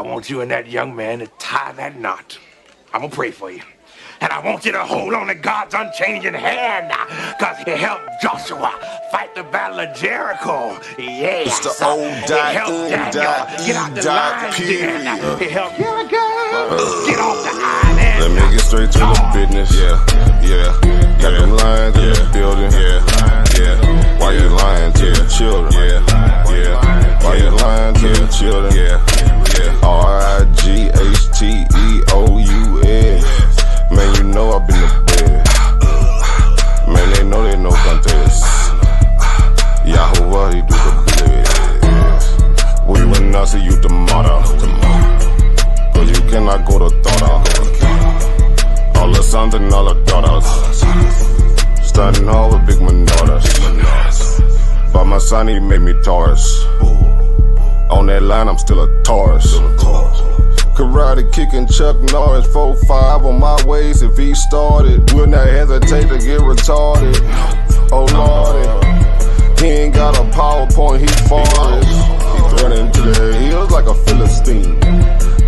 I want you and that young man to tie that knot. I'm gonna pray for you. And I want you to hold on to God's unchanging hand, because he helped Joshua fight the battle of Jericho. Yes. It's the old He helped Daniel get out the lion's den. He helped get off the island. Let me get straight to the business. Got them lions in the building. Why you lying to the children? Why you lying to the children? RIGHTEOUS. Man, you know I've been to bed. Man, they know they no contest. Yahuwah, he do the best. We will not see you tomorrow. Cause you cannot go to thought. All the sons and all the daughters. Standing hard with big manotas. By my son, he made me Taurus. On that line, I'm still a Taurus. Karate kicking Chuck Norris, 4-5 on my waist. If he started, will not hesitate to get retarded. Oh lordy, he ain't got a PowerPoint, he farted. He running to the hills like a Philistine.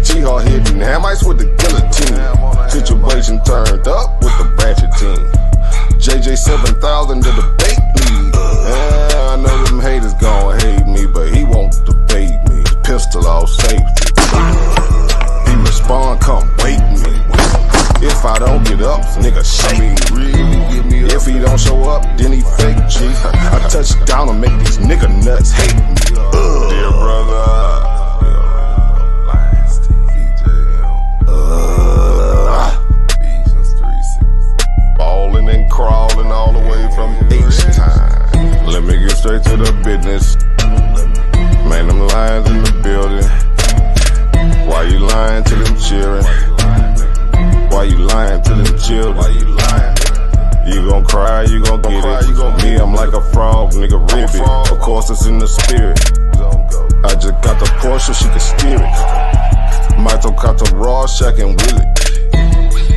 Jihad hitting Hamites with the guillotine. Situation turned up with the ratchet team. JJ 7000 to the debate league. Yeah, I know them haters gon' hate me, but he won't debate me. Pistol off safety. He respond, come wake me. If I don't get up, nigga shake me. If he don't show up, then he fake G. I touch down and make these nigga nuts hate me. Dear brother. Ballin' and crawling all the way from H-time. Let me get straight to the business. Man, them lions in the building. Why you lying to them children? Why you lying to them children? You gon' cry, you gon' get it. Me, I'm like a frog, nigga, ribbit. Of course, it's in the spirit. I just got the Porsche, she can steer it. Michael got the raw, Shaq and Willie.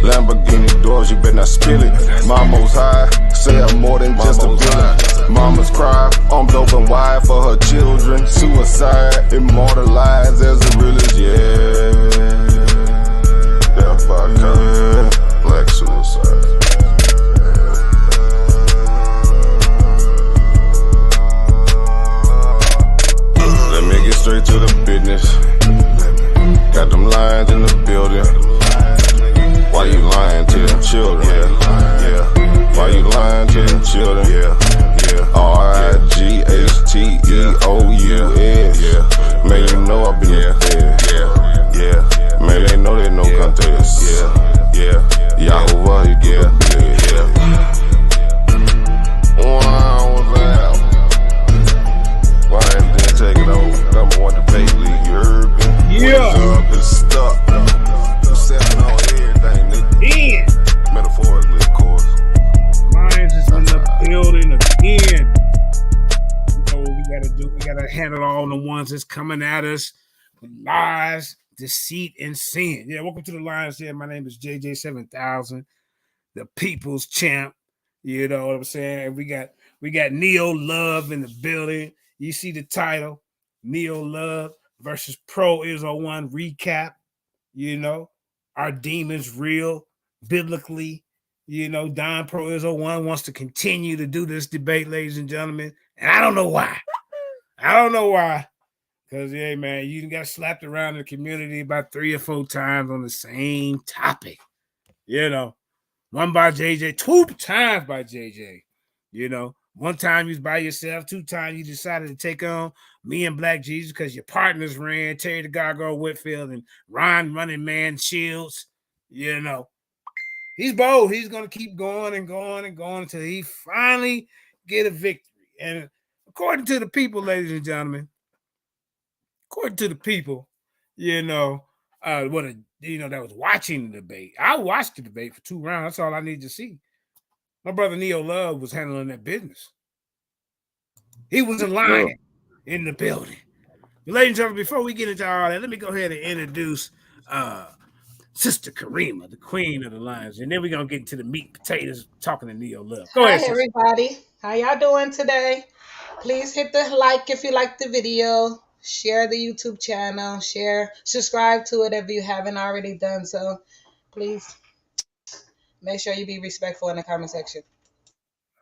Lamborghini doors, you better not spill it. Mama's high, say I'm more than just a villain. Mama's cry, armed open wide for her children. Suicide, immortalized as the realest, Death by cut, black suicide. Let me get straight to the business. Got them lions in the building. Why you lying to them children? Why you lying to them children? RIGHTEOUS. Man, you know I've been there. Man, they know they no contest. Yahuwah, he do the best. Wow, what's that? Why didn't take it over? Number one debate league, you heard me? Up and stuck. Stepping on everything, nigga. Metaphorically, of course. Lions is in the building again. You know what we gotta do? We gotta handle all the ones that's coming at us with lies, deceit, and sin. Yeah, welcome to the Lions Den. My name is JJ 7000, the people's champ. You know what I'm saying? We got Neo Love in the building. You see the title, Neo Love versus Prooizo1 recap. You know, are demons real biblically? You know, Don Prooizo1 wants to continue to do this debate, ladies and gentlemen. And I don't know why. Because, yeah, man, you got slapped around in the community about 3 or 4 times on the same topic. You know, one by JJ, 2 times by JJ. You know, 1 time you was by yourself, 2 times you decided to take on me and Black Jesus because your partners ran, Terry the Gargoyle Whitfield and Ron Running Man Shields. You know, he's bold. He's going to keep going and going and going until he finally get a victory. And according to the people, ladies and gentlemen, you know, that was watching the debate. I watched the debate for 2 rounds. That's all I need to see. My brother Neo Love was handling that business. He was a lion in the building. But ladies and gentlemen, before we get into all that, let me go ahead and introduce Sister Karima, the queen of the lions. And then we're going to get into the meat and potatoes talking to Neo Love. Go ahead, Hi, everybody. How y'all doing today? Please hit the like if you like the video. share the YouTube channel, subscribe to it if you haven't already done so. Please make sure you be respectful in the comment section.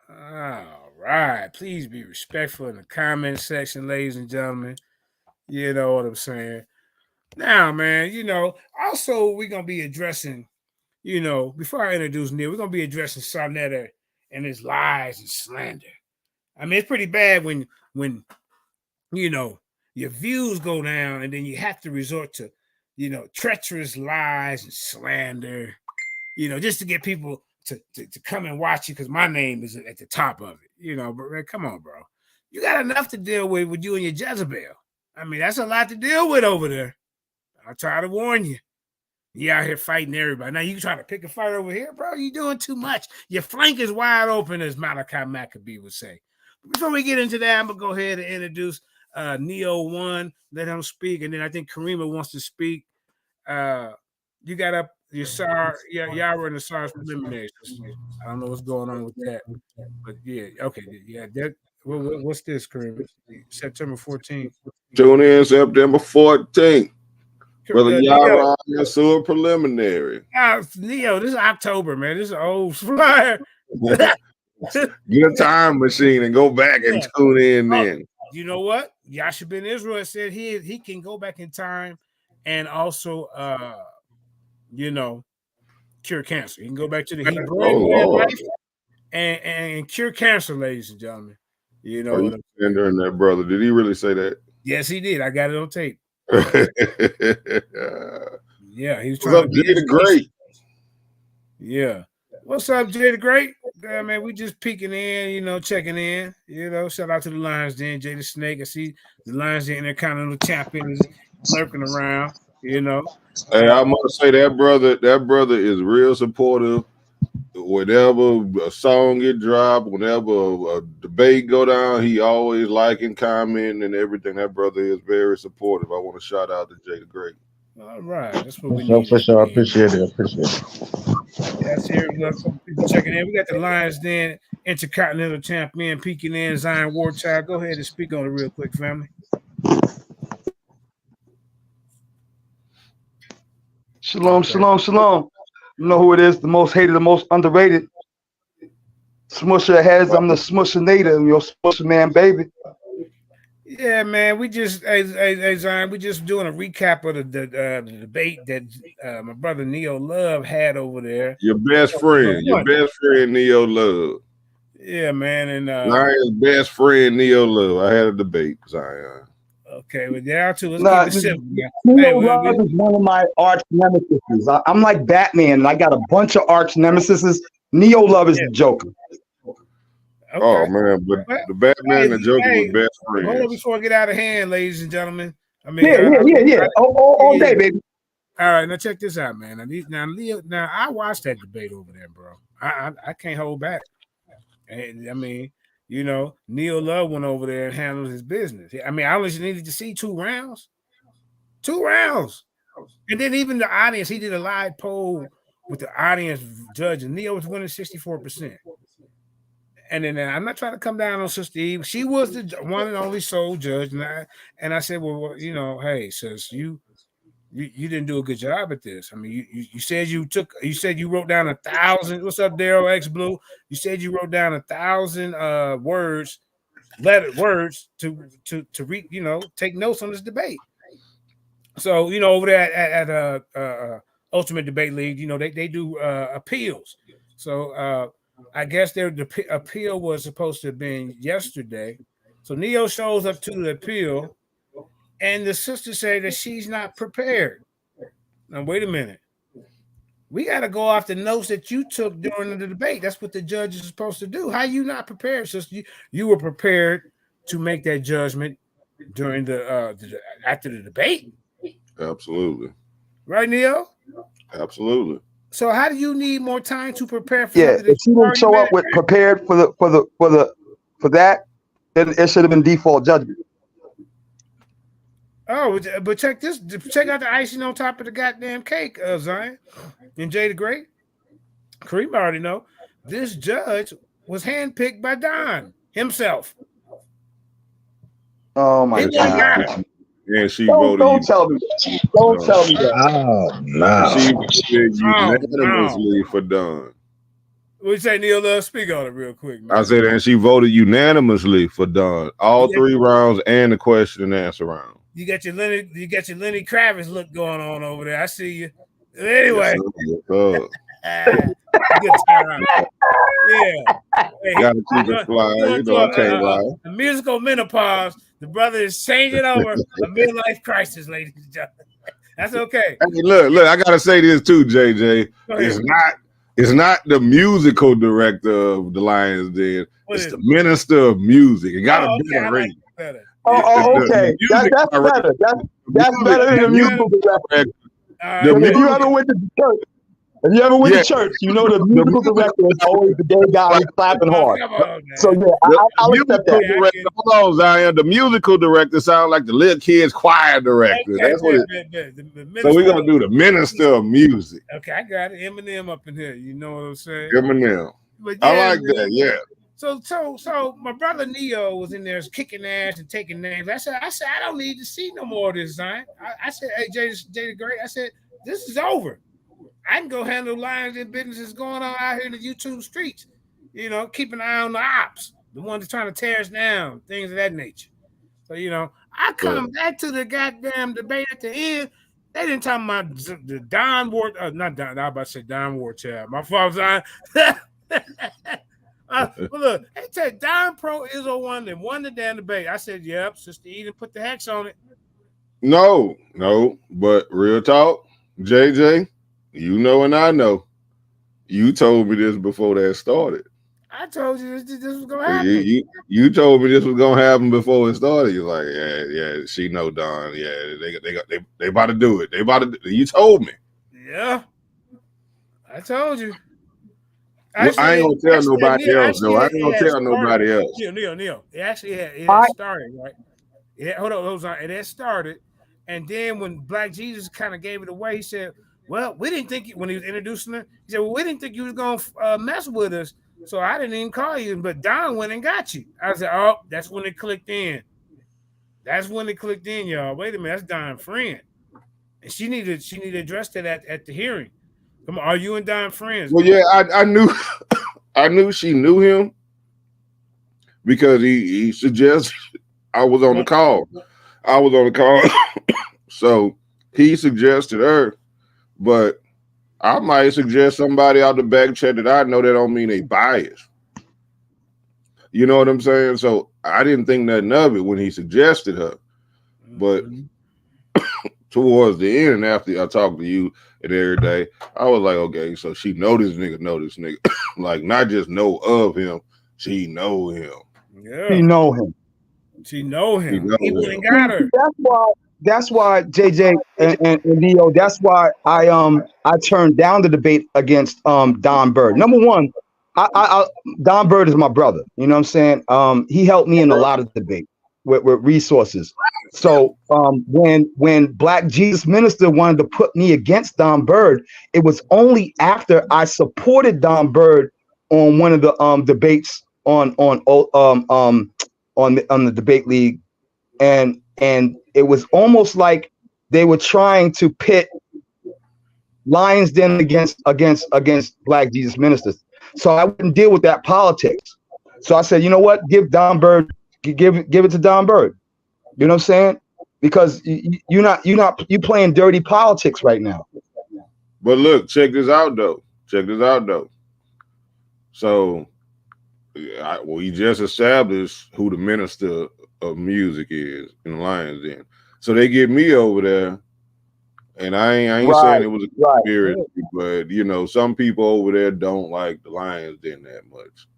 All right. Please be respectful in the comment section, ladies and gentlemen. You know what I'm saying? Now, man, also we're going to be addressing, before I introduce Neil, we're going to be addressing slander and his lies and slander. I mean, it's pretty bad when your views go down and then you have to resort to, treacherous lies and slander, just to get people to come and watch you because my name is at the top of it, but man, come on, bro. You got enough to deal with you and your Jezebel. I mean, that's a lot to deal with over there. I try to warn you. You out here fighting everybody. Now you try to pick a fight over here, bro. You doing too much. Your flank is wide open, as Malachi Maccabee would say. Before we get into that, I'm going to go ahead and introduce Neo1. Let him speak. And then I think Karima wants to speak. You got up your SAR, Yara and the SARS preliminaries. I don't know what's going on with that. But yeah, okay. Yeah, what's this, Karima? September 14th. Tune in September 14th. Brother Yara, sewer preliminary. Neo, this is October, man. This is an old flyer. Get a time machine and go back and tune in then. You know what? Yasha Ben Israel said he can go back in time and also cure cancer. He can go back to the Hebrew life and cure cancer, ladies and gentlemen. You slandering that brother. Did he really say that? Yes, he did. I got it on tape. Yeah, he was trying to be the Great. Yeah. What's up, Jay the Great? Man, we just peeking in, checking in. Shout out to the LIONSDEN, Jay the Snake. I see the LIONSDEN Intercontinental Champion is lurking around, Hey, I'm gonna say that brother is real supportive. Whenever a song get dropped, whenever a debate go down, he always liking, commenting, and everything. That brother is very supportive. I want to shout out to Jay the Great. All right, that's what we need. For sure, I appreciate it. Yes, here we got some people checking in. We got the LIONSDEN Intercontinental Champion peeking in, Zion Warchild. Go ahead and speak on it real quick, family. Shalom, shalom, shalom. You know who it is, the most hated, the most underrated. Smusher heads, I'm the Smushinator, your Smusher man, baby. Yeah, man, we just, hey, Zion, we just doing a recap of the debate that my brother Neo Love had over there. Your best friend, Neo Love. Yeah, man, and Zion's best friend, Neo Love. I had a debate, Zion. Okay, well, there too. Let's keep it simple. Neo Love is one of my arch nemesis. I'm like Batman, and I got a bunch of arch nemesis. Neo Love is the Joker. Okay. Oh man, but the Batman and the Joker were best friends. Hold on before I get out of hand, ladies and gentlemen. I mean, yeah. All day, baby. All right, now check this out, man. Now I watched that debate over there, bro. I can't hold back. And I mean, Neo Love went over there and handled his business. I mean, I only needed to see 2 rounds. 2 rounds. And then even the audience, he did a live poll with the audience judge, and Neo was winning 64%. And then I'm not trying to come down on Sister Eve. She was the one and only sole judge. And I said, well, hey, sis, you didn't do a good job at this. I mean, you said you wrote down 1,000. What's up, Daryl X Blue? You said you wrote down 1,000 words to read, take notes on this debate. So, over there at Ultimate Debate League, they do appeals. So I guess the appeal was supposed to have been yesterday. So Neo shows up to the appeal, and the sister said that she's not prepared. Now, wait a minute. We got to go off the notes that you took during the debate. That's what the judge is supposed to do. How you not prepared, sister? You were prepared to make that judgment during after the debate. Absolutely. Right, Neo? Absolutely. So how do you need more time to prepare for if you didn't show up with prepared for that, then it should have been default judgment. Oh, but check out the icing on top of the goddamn cake, Zion and Jay the Great. Kareem already know this judge was handpicked by Don himself. Oh my God! and she Don't voted tell me. Don't tell me that. Oh no. She voted unanimously for Don. What you say, Neil? Speak on it real quick, man. I said, and she voted unanimously for Don. All 3 rounds and the question and answer round. You got your Lenny Kravitz look going on over there. I see you. Anyway. Yes, good time. Yeah. Hey, gotta keep it fly. You know, I can't lie. The musical menopause. The brother is changing over a midlife crisis, ladies and gentlemen. That's okay. Hey, look, I gotta say this too, JJ. It's not the musical director of the Lions Den. It's the minister of music. It got a better ring. Okay. That's better. That's better than the musical director. If you ever went to church, to church, you know the musical director is always the gay guy who's clapping hard. So I'll accept that. Hold on, Zion. The musical director sounds like the little kids choir director. That's what it. So we're gonna do the minister of music. Okay, I got it. Eminem up in here. You know what I'm saying? Eminem. I like that. Yeah. So my brother Neo was in there kicking ass and taking names. I said, I don't need to see no more of this, Zion. I said, hey, Jay the Great, I said, this is over. I can go handle Lions and businesses going on out here in the YouTube streets. You know, keep an eye on the ops, the ones that's trying to tear us down, things of that nature. So, you know, I come back to the goddamn debate at the end. They didn't talk about the Don Ward, not Don, I was about to say Don Ward, child. My fault, Zion. Look, they said Don Prooizo1 and won the damn debate. I said, yep, Sister Eden put the hex on it. No, but real talk, JJ, you know and I know. You told me this before that started. I told you this was gonna happen. You told me this was gonna happen before it started. You're like, yeah, she know Don. Yeah, they about to do it. They about to. You told me. Yeah, I told you. Actually, I ain't gonna tell nobody else. No, I ain't gonna tell nobody else. Neil. It actually had started, right? Hold on. It had started, and then when Black Jesus kind of gave it away, he said, "Well, we didn't think when he was introducing her, he said, well, we didn't think you was gonna mess with us, so I didn't even call you. But Don went and got you." I said, "Oh, that's when it clicked in. That's when it clicked in, y'all. Wait a minute, that's Don's friend, and she needed to address that at the hearing. Come on, are you and Don friends?" Well, yeah, I knew she knew him because he suggested I was on the call. So he suggested her, but I might suggest somebody out the back check that I know. That don't mean they biased. You know what I'm saying? So I didn't think nothing of it when he suggested her, but towards the end, after I talked to you and every day, I was like, okay, so she know this nigga. Like, not just know of him, she know him. Yeah. She know him. He went and got her. That's why JJ and Leo, that's why I turned down the debate against Don Bird. Number one, I Don Bird is my brother. You know what I'm saying? He helped me in a lot of debate with resources. So when Black Jesus Minister wanted to put me against Don Bird, it was only after I supported Don Bird on one of the debates on the debate league, and it was almost like they were trying to pit LIONSDEN against Black Jesus Ministers. So I wouldn't deal with that politics. So I said, you know what? Give it to Don Bird. You know what I'm saying? Because you playing dirty politics right now. But look, check this out though. So, we just established who the minister of music is in the Lions Den. So they get me over there, and I ain't saying it was a conspiracy, but you know, some people over there don't like the Lions Den that much.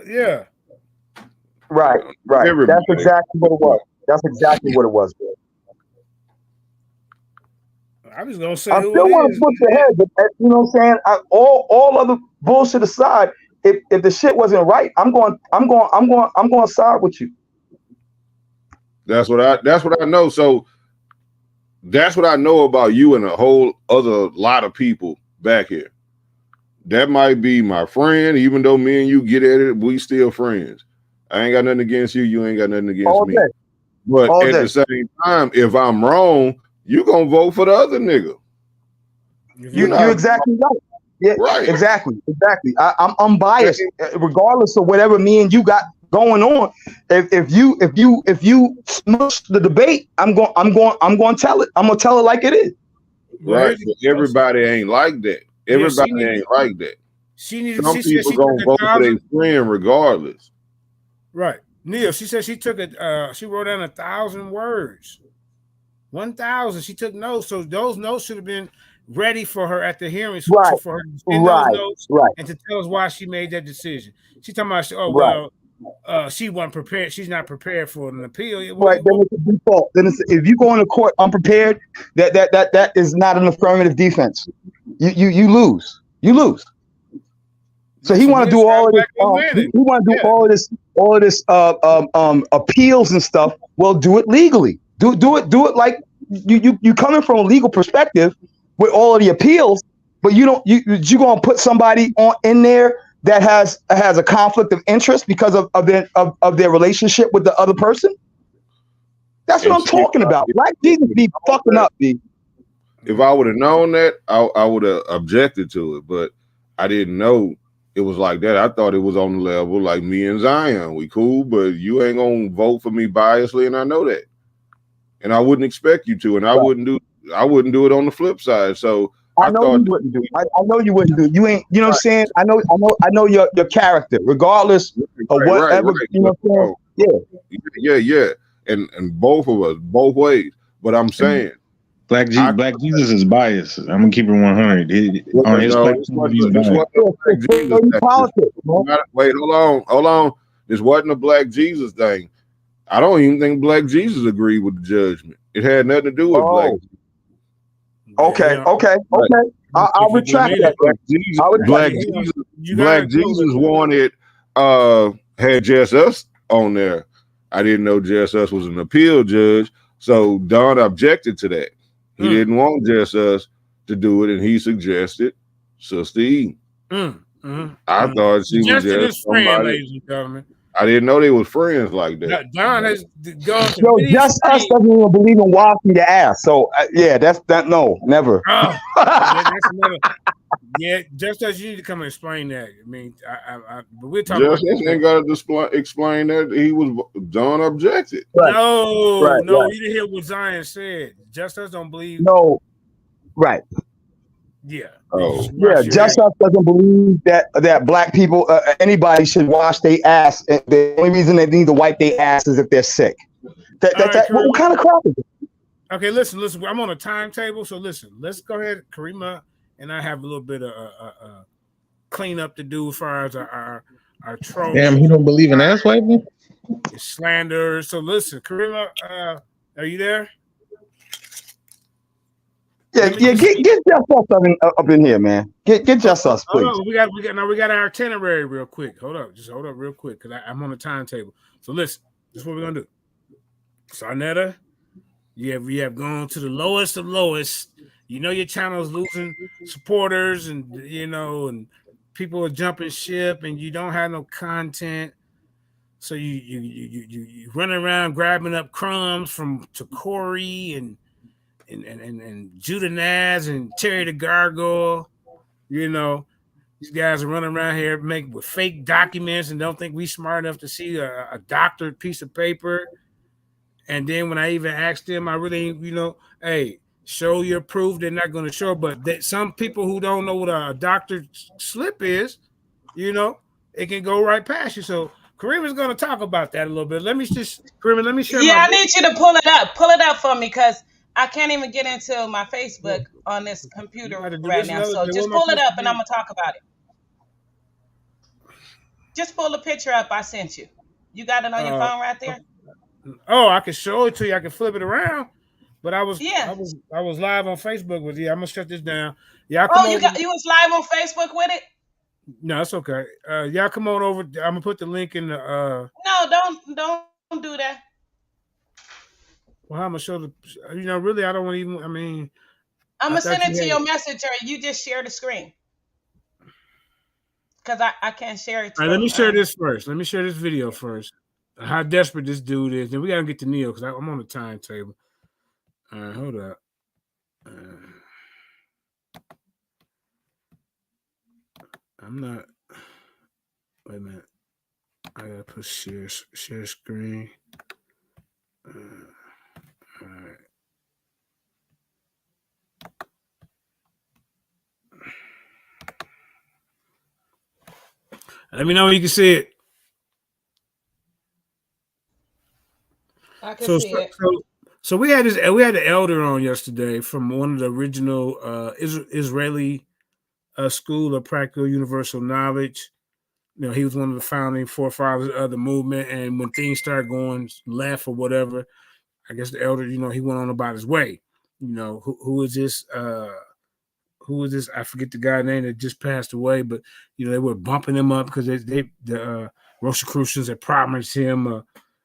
Yeah. Right. That's exactly what it was. Bro. I was gonna say, I still want to push ahead, but you know what I'm saying? All other bullshit aside, if the shit wasn't right, I'm going to side with you. That's what I know. So that's what I know about you and a whole other lot of people back here. That might be my friend, even though me and you get at it, we still friends. I ain't got nothing against you. You ain't got nothing against me. But all at day. the same time, if I'm wrong, you gonna vote for the other nigga. You're exactly right. Yeah, right. Exactly. I'm unbiased, regardless of whatever me and you got going on. If you smush the debate, I'm going to tell it. I'm gonna tell it like it is. Right. But everybody ain't like that. Everybody ain't like that. Some people gonna vote for their friend regardless. Right. Neil, she said she took it. She wrote down 1,000 words. 1,000. She took notes. So those notes should have been ready for her at the hearing. Right. For her to spin those notes and to tell us why she made that decision. She talking about, she wasn't prepared. She's not prepared for an appeal. Right. Then it's a default. Then if you go into court unprepared, that is not an affirmative defense. You lose. You lose. So he want to do all of this. He want to do all of this appeals and stuff. Well, do it legally. Do it like you coming from a legal perspective with all of the appeals, but you gonna put somebody in there that has a conflict of interest because of their relationship with the other person. That's what I'm talking about. Black Jesus be fucking up, B. If I would have known that, I would have objected to it, but I didn't know it was like that. I thought it was on the level like me and Zion. We cool, but you ain't gonna vote for me biasly, and I know that. And I wouldn't expect you to, and I wouldn't do it on the flip side. So I know you wouldn't do. I know you wouldn't do. You ain't. You know what I'm saying? I know your character, regardless of whatever. You know what I'm saying? Yeah. And both of us, both ways. But I'm saying, Black Jesus is biased. I'm gonna keep it 100. On his platform, he's biased. Wait, hold on. This wasn't a Black Jesus thing. I don't even think Black Jesus agreed with the judgment. It had nothing to do with Black Jesus. Okay. I'll retract that. Black Jesus wanted had Just Us on there. I didn't know Just Us was an appeal judge, so Don objected to that. He didn't want Just Us to do it, and he suggested Sister E. I thought she was just somebody. Ladies and gentlemen. I didn't know they were friends like that. Don has gone to Just Us doesn't even believe in washing your ass. So no, never. That's another. Yeah, Just Us, you need to come and explain that. I mean, but we're talking. Just Us ain't got to explain that he was Don objected. Right. No, you didn't hear what Zion said. Just Us don't believe. No, right. Yeah. Just Us doesn't believe that Black people, anybody should wash their ass. The only reason they need to wipe their ass is if they're sick. What kind of crap is it? Okay, listen. I'm on a timetable, so listen. Let's go ahead, Karima, and I have a little bit of cleanup to do as far as our trolls. Damn, he don't believe in ass wiping? Slander. So listen, Karima, are you there? Yeah, get Just Us up in here, man. Get Just Us, please. Oh, we got our itinerary real quick. Hold up real quick, because I'm on the timetable. So listen, this is what we're gonna do. Sarnetta, we have gone to the lowest of lowest. You know your channel is losing supporters, and and people are jumping ship, and you don't have no content. So you run around grabbing up crumbs from Corey and Judah Naz and Terry the Gargoyle. These guys are running around here with fake documents and don't think we smart enough to see a doctored piece of paper. And then when I even asked them, I really, hey, show your proof. They're not going to show. But some people who don't know what a doctored slip is, it can go right past you. So Karima's going to talk about that a little bit. Karima, let me share. Yeah, I need you to pull it up. Pull it up for me, because I can't even get into my Facebook on this computer right now. So just pull it up and I'm going to talk about it. Just pull the picture up I sent you. You got it on your phone right there? Oh, I can show it to you. I can flip it around. But I was live on Facebook with you. I'm going to shut this down. You was live on Facebook with it? No, it's okay. Y'all come on over. I'm going to put the link in the... No, don't do that. Well, I'm gonna show really, I don't want to even. I mean, I'm gonna send it to your messenger. You just share the screen, because I can't share it. All right, let me share this first. Let me share this video first. how desperate this dude is. And we gotta get to Neo because I'm on the timetable. All right, hold up. I'm not. Wait a minute. I gotta put share screen. All right. Let me know when you can see it. I can see it. So we had the elder on yesterday from one of the original Israeli School of Practical Universal Knowledge. You know, he was one of the founding forefathers of the movement. And when things started going left or whatever, I guess the elder, you know, he went on about his way. You know, who is this? Who is this? I forget the guy's name that just passed away, but you know, they were bumping him up because the Rosicrucians had promised him,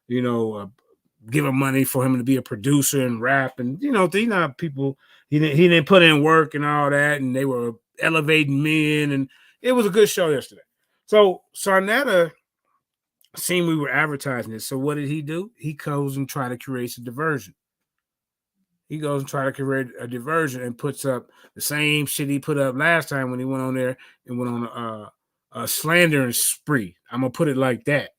giving money for him to be a producer and rap, and you know, people. He didn't put in work and all that, and they were elevating men, and it was a good show yesterday. So Sarnetta seen we were advertising it. So what did he do? He goes and try to create a diversion. He goes and try to create a diversion and puts up the same shit he put up last time when he went on there and went on a slandering spree. I'm gonna put it like that.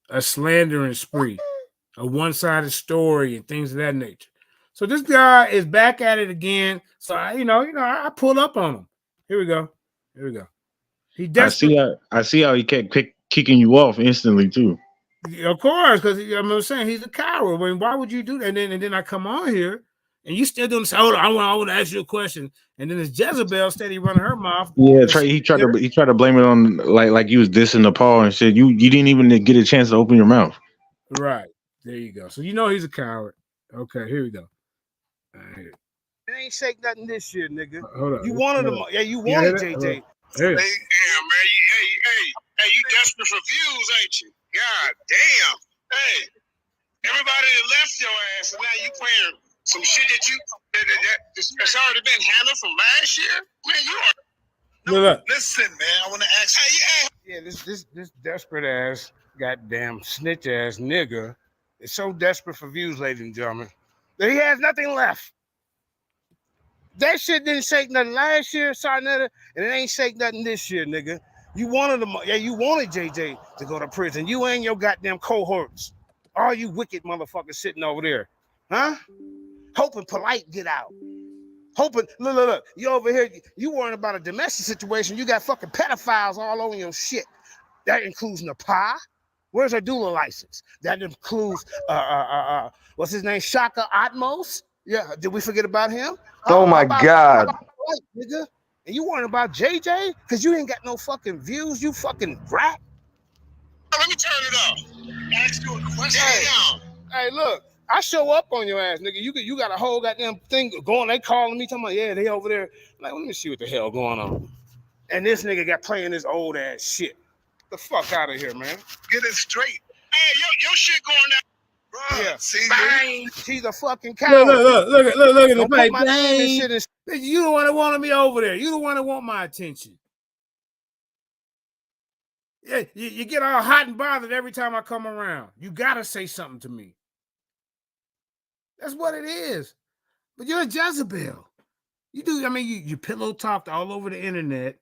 A slandering spree, a one-sided story and things of that nature. So this guy is back at it again. So I pull up on him. Here we go. He desperate. I see how he kept kicking you off instantly too. Of course, because I'm saying he's a coward. I mean, why would you do that? And then I come on here and you still doing say, hold on, I want to ask you a question. And then it's Jezebel steady running her mouth. Yeah, he tried to blame it on like you was dissing the Paul and shit. You didn't even get a chance to open your mouth. Right. There you go. So you know he's a coward. Okay, here we go. All right. It ain't shake nothing this year, nigga. Hold on. You wanted them. Yeah, you wanted JJ. Hey, man. Hey, you desperate for views, ain't you? God damn. Hey, everybody that left your ass, and now you playing some shit that's already been handled from last year? Man, you are. Look. Listen, man, I want to ask you. Yeah, this desperate ass, goddamn snitch ass nigga is so desperate for views, ladies and gentlemen, that he has nothing left. That shit didn't shake nothing last year, Sarnetta, and it ain't shake nothing this year, nigga. You wanted you wanted JJ to go to prison. You and your goddamn cohorts. All you wicked motherfuckers sitting over there. Huh? Hoping Polite get out. Hoping, look. You over here, you worrying about a domestic situation. You got fucking pedophiles all over your shit. That includes Napa. Where's her doula license? That includes, what's his name? Shaka Atmos. Yeah, did we forget about him? Oh my God. Nigga. And you worrying about JJ? Because you ain't got no fucking views, you fucking rat. Let me turn it off. Ask you a question. Hey, look, I show up on your ass, nigga. You got a whole goddamn thing going. They calling me, talking about, yeah, they over there. Like, let me see what the hell going on. And this nigga got playing this old ass shit. The fuck out of here, man. Get it straight. Hey, your shit going down. Bro, yeah, see, bang. She's a fucking coward. Look at the play. You the one that wanted me over there. You the one that want my attention. Yeah, you get all hot and bothered every time I come around. You gotta say something to me. That's what it is. But you're a Jezebel. You do. I mean, you pillow talked all over the internet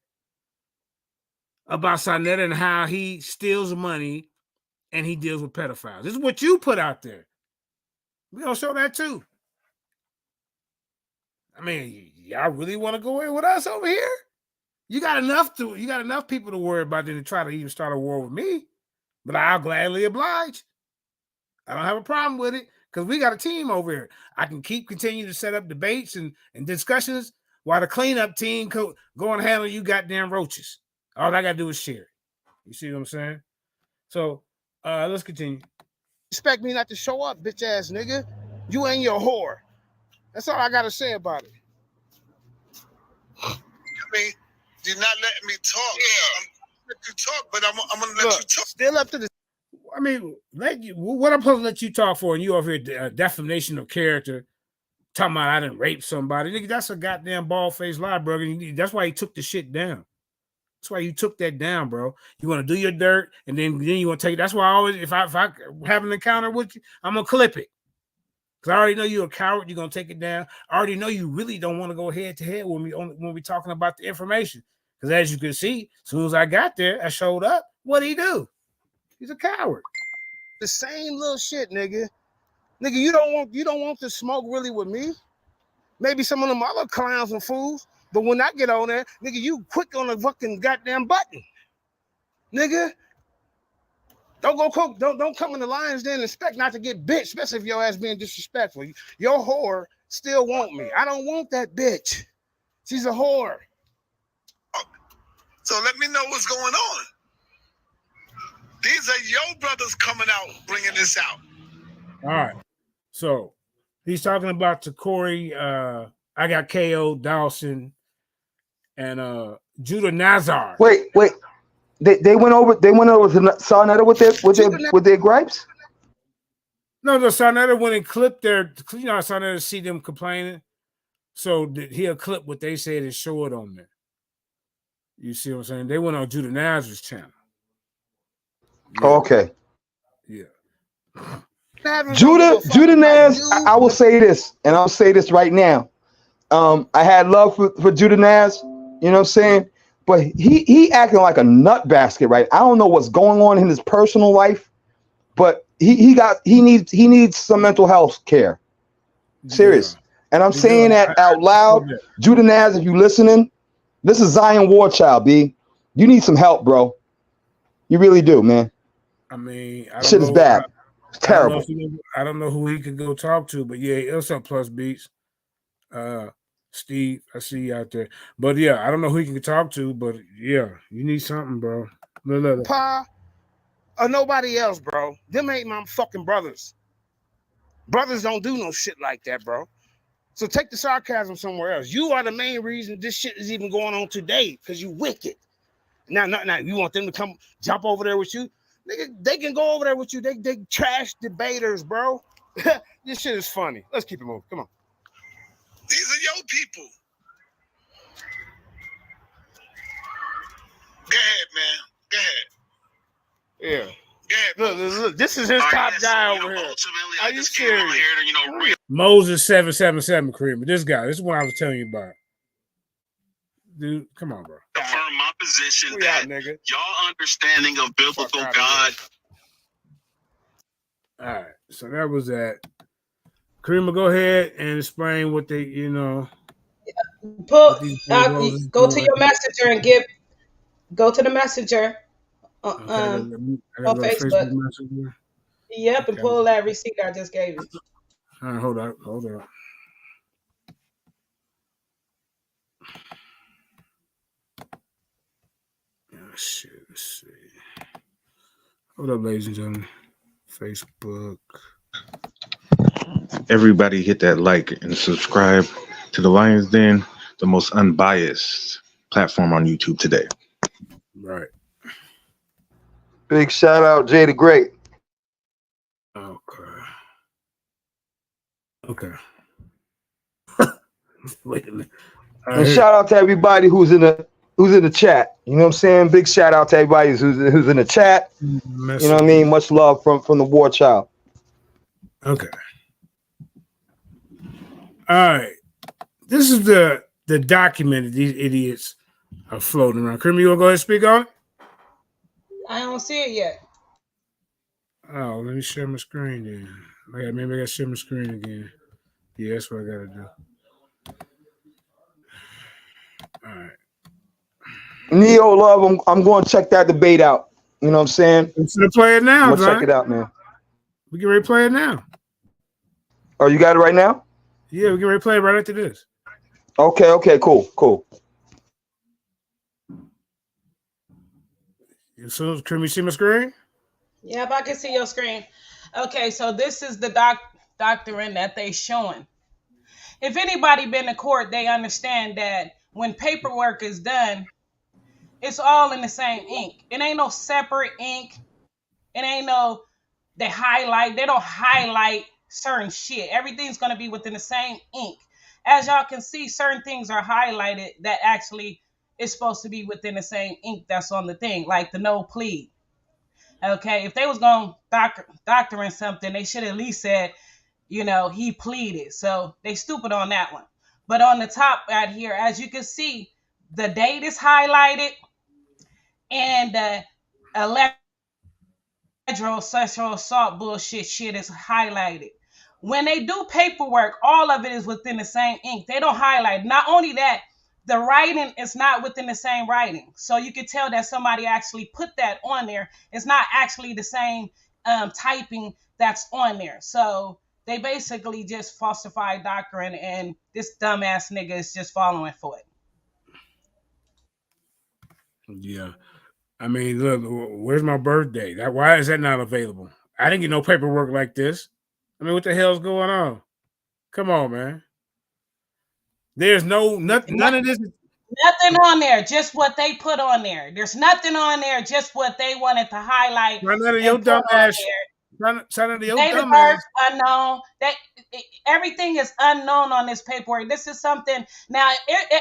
about Sarnetta and how he steals money and he deals with pedophiles. This is what you put out there. We're gonna show that too. I mean, y'all really want to go in with us over here? You got enough people to worry about than to try to even start a war with me. But I'll gladly oblige. I don't have a problem with it because we got a team over here. I can continue to set up debates and discussions while the cleanup team go and handle you goddamn roaches. All I gotta do is share it. You see what I'm saying? So let's continue. Expect me not to show up, bitch ass nigga. You ain't your whore. That's all I gotta say about it. I mean, you're not letting me talk. Yeah, I'm letting you talk, but I'm gonna let you talk. Still up to the. I mean, what I'm supposed to let you talk for, and you over here defamation of character, talking about I didn't rape somebody. Nigga, that's a goddamn bald-faced lie, bro. That's why he took the shit down. That's why you took that down, bro. You want to do your dirt, and then you want to take. That's why I always, if I have an encounter with you, I'm gonna clip it. Cause I already know you're a coward. You're gonna take it down. I already know you really don't want to go head to head with me when we're talking about the information. Because as you can see, as soon as I got there, I showed up. What did he do? He's a coward. The same little shit, nigga. Nigga, you don't want to smoke really with me. Maybe some of them other clowns and fools. But when I get on there, nigga, you quick on the fucking goddamn button. Nigga. Don't come in the Lions Den and expect not to get bitch, especially if your ass being disrespectful. Your whore still want me. I don't want that bitch. She's a whore. So let me know what's going on. These are your brothers coming out, bringing this out. All right. So he's talking about to Corey. I got KO, Dawson, and Judah Nazar. Wait. They went over to Sarnetta with their gripes? No, Sarnetta went and clipped their. You know, Sarnetta see them complaining, so he'll clip what they said and show it on there. You see what I'm saying? They went on Judah Nazar's channel. Yeah. Okay. Yeah. Judah Naz, I will say this, and I'll say this right now. I had love for Judah Naz, you know what I'm saying? But he acting like a nut basket, right? I don't know what's going on in his personal life, but he needs some mental health care. Serious. Yeah. And I'm saying that out loud. Judah Naz, if you listening, this is Zion Warchild, B. You need some help, bro. You really do, man. I mean, shit is bad. It's terrible. I don't know who he could go talk to, but yeah, what's up, Plus Beats? Steve, I see you out there. But yeah, I don't know who you can talk to, but yeah, you need something, bro. Pa or nobody else, bro. Them ain't my fucking brothers. Brothers don't do no shit like that, bro. So take the sarcasm somewhere else. You are the main reason this shit is even going on today, because you wicked. Now, you want them to come jump over there with you? Nigga, they can go over there with you. They trash debaters, bro. This shit is funny. Let's keep it moving. Come on. These are your people. Go ahead, man. Go ahead. Yeah. Go ahead. Look, this is his top guy over here. Are you serious? Moses 777 Kareem. This guy, this is what I was telling you about. Dude, come on, bro. Affirm my position that y'all understanding of biblical God. All right, so that was that. Kareem, go ahead and explain what they, you know. Go to your messenger and go to the messenger on Facebook. Messenger. Yep, okay. And pull that receipt I just gave you. All right, hold on. Oh, shit, let's see. Hold up, ladies and gentlemen. Facebook. Everybody hit that like and subscribe to the Lions Den, the most unbiased platform on YouTube today. Right. Big shout out, Jay the Great. Okay. Wait a minute. And shout out to everybody who's in the chat. You know what I'm saying? Big shout out to everybody who's in the chat. You know what I mean? Much love from the War Child. Okay. All right. This is the document that these idiots are floating around. Kareem, you want to go ahead and speak on it? I don't see it yet. Oh, let me share my screen then. Maybe I got to share my screen again. Yeah, that's what I got to do. All right. Neo Love, I'm going to check that debate out. You know what I'm saying? Let's play it now, We'll check it out, man. We can ready to play it now. Oh, you got it right now? Yeah, we can ready to play it right after this. Okay, cool. So, can we see my screen? Yep, I can see your screen. Okay, so this is the doctrine that they showing. If anybody been to court, they understand that when paperwork is done, it's all in the same ink. It ain't no separate ink. It ain't no they don't highlight certain shit. Everything's gonna be within the same ink. As y'all can see, certain things are highlighted that actually it's supposed to be within the same ink that's on the thing, like the no plead. Okay, if they was going doctoring something, they should at least said, he pleaded. So they stupid on that one. But on the top right here, as you can see, the date is highlighted and the alleged sexual assault bullshit shit is highlighted. When they do paperwork, all of it is within the same ink. They don't highlight. Not only that, the writing is not within the same writing. So you can tell that somebody actually put that on there. It's not actually the same typing that's on there. So they basically just falsified doctrine, and this dumbass nigga is just following for it. Yeah. I mean, look, where's my birthday? Why is that not available? I didn't get no paperwork like this. I mean, what the hell's going on? Come on, man. There's none of this. Nothing on there, just what they put on there. There's nothing on there, just what they wanted to highlight. None of your dumb ass. None of your Date of dumb birth ass. unknown. Everything is unknown on this paperwork. This is something now.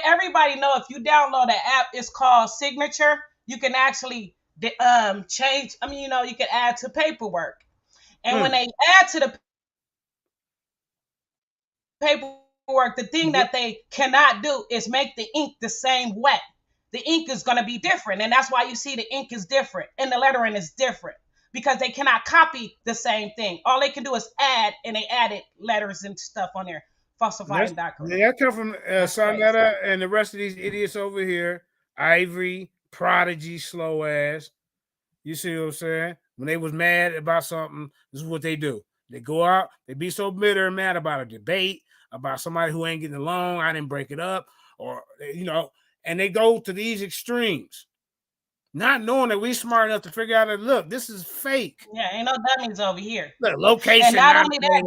Everybody know if you download an app, it's called Signature. You can actually change. I mean, you can add to paperwork, and when they add to the paperwork, the thing that they cannot do is make the ink the same wet. The ink is going to be different, and that's why you see the ink is different and the lettering is different, because they cannot copy the same thing. All they can do is add, and they added letters and stuff on there, falsifying documents. Yeah, that come from Sarnetta and the rest of these idiots over here. Ivory, Prodigy, slow ass. You see what I'm saying? When they was mad about something, this is what they do. They go out, they be so bitter and mad about a debate, about somebody who ain't getting along, I didn't break it up, or, and they go to these extremes, not knowing that we smart enough to figure out that, look, this is fake. Yeah, ain't no dummies over here. Look, location. And not only that,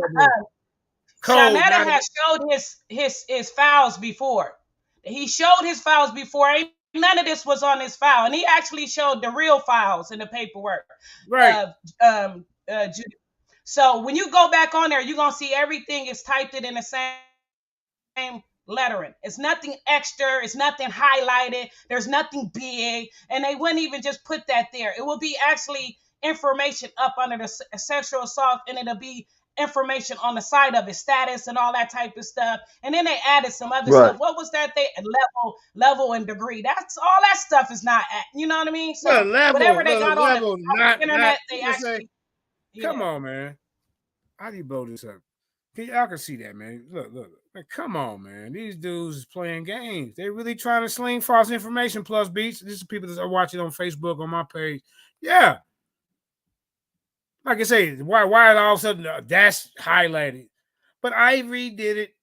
Shanetta has showed his files before. He showed his files before. None of this was on his file, and he actually showed the real files in the paperwork. Right. So when you go back on there, you're gonna see everything is typed in the same lettering. It's nothing extra. It's nothing highlighted. There's nothing big, and they wouldn't even just put that there. It will be actually information up under the sexual assault, and it'll be information on the side of his status and all that type of stuff. And then they added some other stuff. What was that? Level and degree. That's all that stuff is not at, you know what I mean? So whatever they got on the internet, they actually come on, man. How do you blow this up? Y'all can see that, man. Look. Man, come on, man. These dudes is playing games. They really trying to sling false information plus beats. This is people that are watching on Facebook, on my page. Yeah. Like I say, why all of a sudden that's highlighted? But Ivory did it.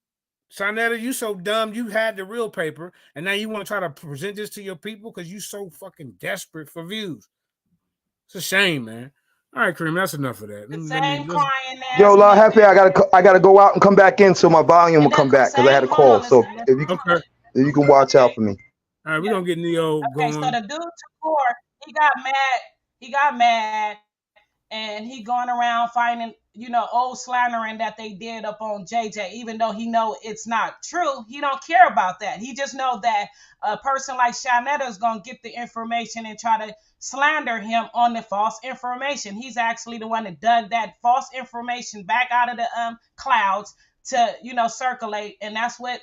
Sarnetta, you so dumb. You had the real paper, and now you want to try to present this to your people because you so fucking desperate for views. It's a shame, man. All right, Kareem, that's enough of that. Yo, La Happy, I gotta go out and come back in so my volume will come back because I had a call. So if you can watch out for me. All right, we're gonna get Neo going. So the dude before, he got mad. And he going around finding, old slandering that they did up on JJ, even though he know it's not true. He don't care about that. He just know that a person like Shanetta is going to get the information and try to slander him on the false information. He's actually the one that dug that false information back out of the clouds to, circulate. And that's what,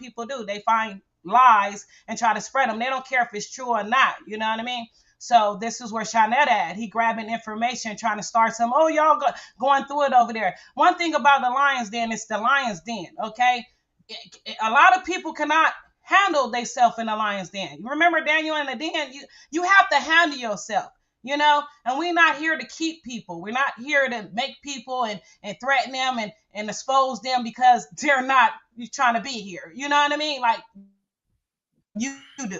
people do. They find lies and try to spread them. They don't care if it's true or not. You know what I mean? So this is where Shanetta at. He grabbing information, trying to start some, y'all going through it over there. One thing about the Lions Den, it's the Lions Den, okay? A lot of people cannot handle themselves in the Lions Den. You remember Daniel in the den? You have to handle yourself, and we're not here to keep people. We're not here to make people and threaten them and expose them because they're not trying to be here. You know what I mean? Like, you do.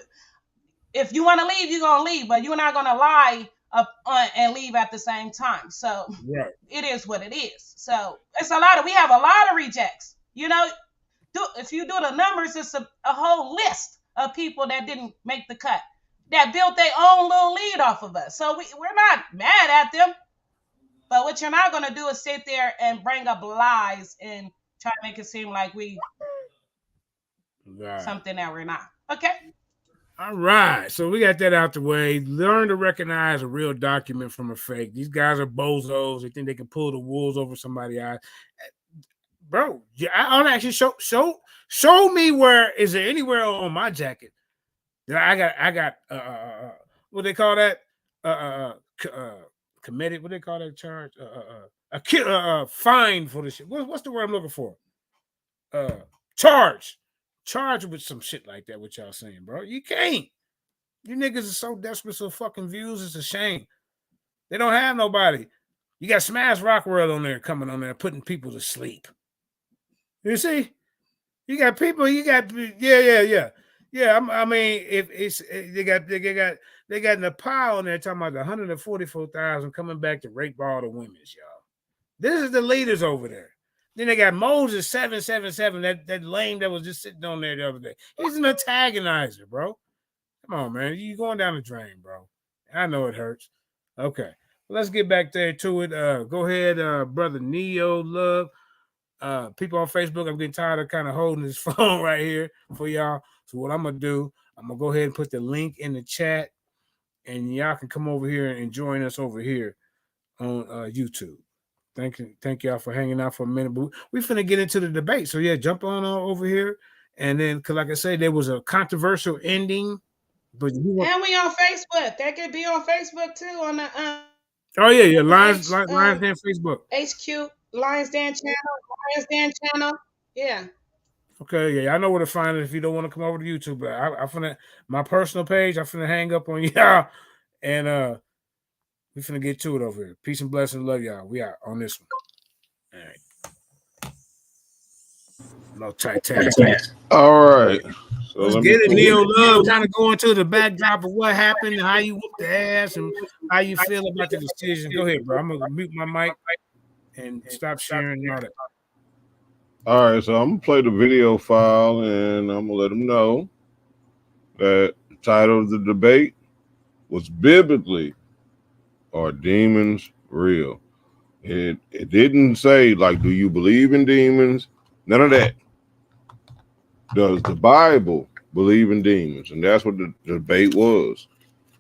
If you want to leave, you're going to leave, but you're not going to lie up and leave at the same time. So It is what it is. So we have a lot of rejects. If you do the numbers, it's a whole list of people that didn't make the cut, that built their own little lead off of us. So we're not mad at them. But what you're not going to do is sit there and bring up lies and try to make it seem like we something that we're not. Okay? All right, so we got that out the way. Learn to recognize a real document from a fake. These guys are bozos. They think they can pull the wolves over somebody's eyes. Bro, I'll actually show me where is there anywhere on my jacket that I got what they call that committed, what they call that charge a fine for the shit. What's the word I'm looking for? Charge with some shit like that. What y'all saying, bro? You can't. You niggas are so desperate for fucking views. It's a shame. They don't have nobody. You got Smash Rockwell on there coming on there putting people to sleep. You see, you got people. You got yeah. I mean, if it's they got Nepal on there talking about the 144,000 coming back to rape all the women's, y'all. This is the leaders over there. Then they got Moses 777, that lame that was just sitting on there the other day. He's an antagonizer, bro. Come on, man. You going down the drain, bro. I know it hurts. Okay. Well, let's get back there to it. Go ahead, brother Neo Love. People on Facebook, I'm getting tired of kind of holding this phone right here for y'all. So what I'm gonna do, I'm gonna go ahead and put the link in the chat, and y'all can come over here and join us over here on YouTube. Thank y'all for hanging out for a minute. But we finna get into the debate. So yeah, jump on over here, and then because like I said, there was a controversial ending. But and we on Facebook. That could be on Facebook too on the oh yeah, LIONSDEN Facebook. HQ LIONSDEN channel. Yeah. Okay, yeah, I know where to find it if you don't want to come over to YouTube. But I finna my personal page, I finna hang up on y'all, and we finna get to it over here. Peace and blessings, love y'all. We out on this one. All right. No Titanic. All right. So let's get it, Neo Love. Kind of go into the backdrop of what happened, and how you whooped the ass, and how you feel about the decision. Go ahead, bro. I'm gonna mute my mic and stop sharing and all that. All right, so I'm gonna play the video file, and I'm gonna let them know that the title of the debate was "Biblically, Are Demons Real?" It didn't say like, "Do you believe in demons?" None of that. Does the Bible believe in demons? And that's what the debate was.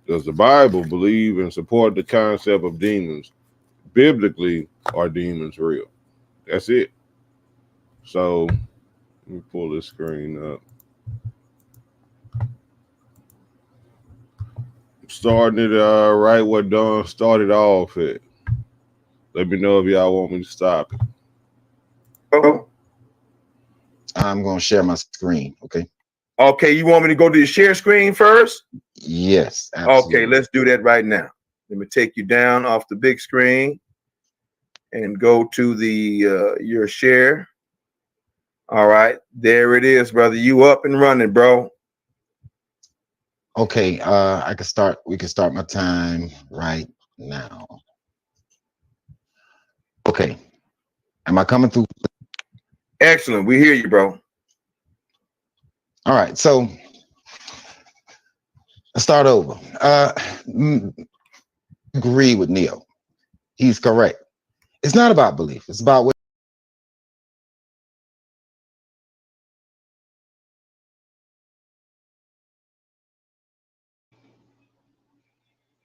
Does the Bible believe and support the concept of demons? Biblically, are demons real? That's it. So let me pull this screen up. I'm starting it right where Don started off at. Let me know if y'all want me to stop it. Oh. I'm going to share my screen, okay? Okay, you want me to go to the share screen first? Yes, absolutely. Okay, let's do that right now. Let me take you down off the big screen and go to the your share. All right, there it is, brother. You up and running, bro. Okay, we can start my time right now. Okay. Am I coming through? Excellent. We hear you, bro. All right, so let's start over. Agree with Neo. He's correct. It's not about belief. It's about what.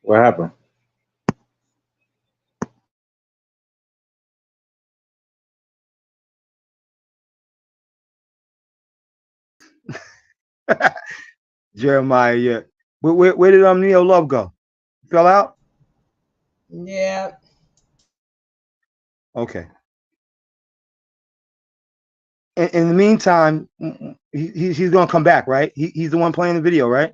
What happened? Jeremiah, yeah. Where did Neo Love go? Fell out? Yeah. Okay. In the meantime, he's gonna come back, right? He's the one playing the video, right?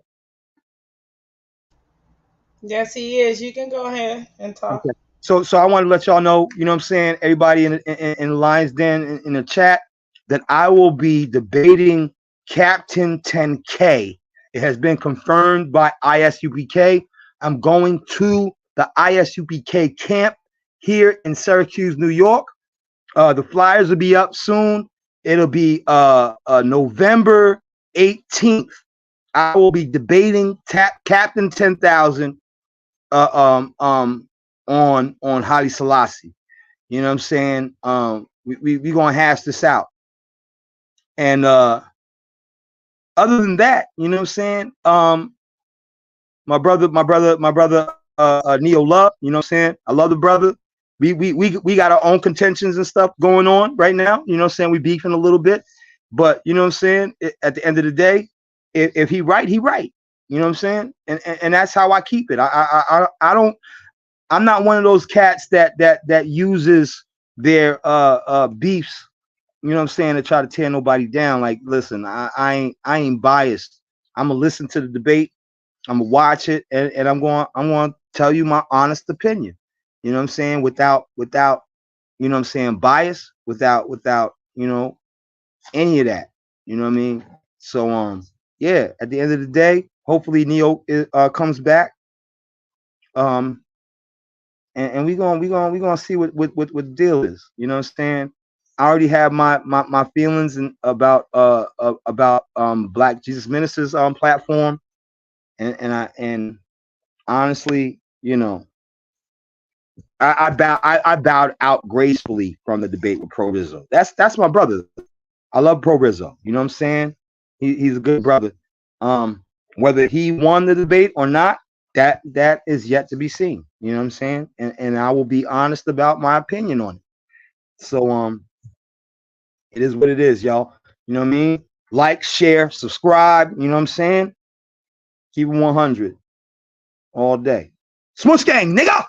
Yes, he is. You can go ahead and talk. Okay. So I want to let y'all know, you know what I'm saying, everybody in LIONSDEN in the chat, that I will be debating Captain 10K. It has been confirmed by ISUPK. I'm going to the ISUPK camp here in Syracuse, New York. The flyers will be up soon. It'll be November 18th. I will be debating Captain 10,000 on Haile Selassie. You know what I'm saying? We gonna hash this out. And other than that, you know what I'm saying? My brother, Neo Love, you know what I'm saying? I love the brother. We got our own contentions and stuff going on right now. You know what I'm saying? We beefing a little bit, but you know what I'm saying? At the end of the day, if he right, he right. You know what I'm saying? And that's how I keep it. I don't. I'm not one of those cats that uses their beefs. You know what I'm saying, to try to tear nobody down. Like, listen, I ain't biased. I'm gonna listen to the debate. I'm gonna watch it, and I'm going to tell you my honest opinion. You know what I'm saying, without you know what I'm saying, bias, without you know, any of that. You know what I mean? So yeah. At the end of the day, hopefully Neo comes back. And we gonna see what the deal is. You know what I'm saying? I already have my feelings about Black Jesus Ministers platform, and honestly, you know, I bowed out gracefully from the debate with Prooizo. That's my brother. I love Prooizo. You know what I'm saying? He's a good brother. Whether he won the debate or not, that is yet to be seen. You know what I'm saying? And I will be honest about my opinion on it. So it is what it is, y'all. You know what I mean? Like, share, subscribe. You know what I'm saying? Keep it 100 all day. Smush gang, nigga.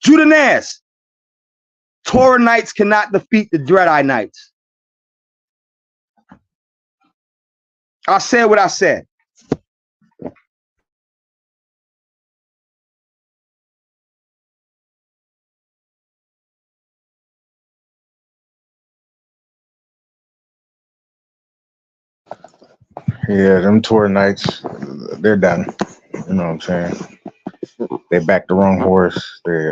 Judah Nass. Torah Knights cannot defeat the Dreadeye Knights. I said what I said. Yeah, them tour nights, they're done. You know what I'm saying? They backed the wrong horse. They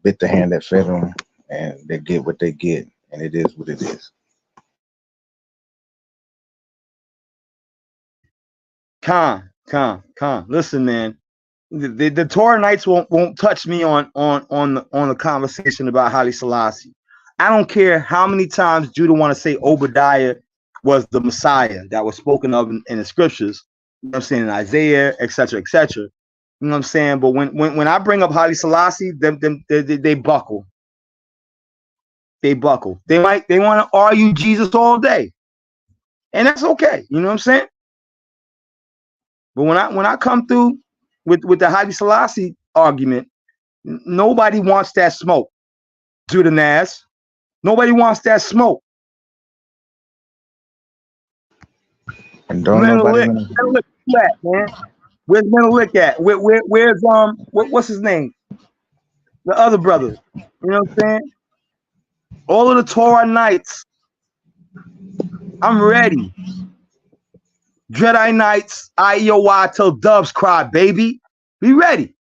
bit the hand that fed them, and they get what they get, and it is what it is. Con. Listen, man. The Torah Knights won't touch me on the conversation about Haile Selassie. I don't care how many times Judah want to say Obadiah was the Messiah that was spoken of in the scriptures. You know what I'm saying, in Isaiah, etc., etc. You know what I'm saying? But when I bring up Haile Selassie, they buckle. They buckle. They want to argue Jesus all day, and that's okay. You know what I'm saying? But when I come through with the Haile Selassie argument, nobody wants that smoke. Judah Nass. Nobody wants that smoke. And don't nobody want to. Man. Where's Menelik at? Where's what's his name? The other brother. You know what I'm saying? All of the Torah Knights. I'm ready. Dreadeye Knights, IEOY till doves cry, baby. Be ready.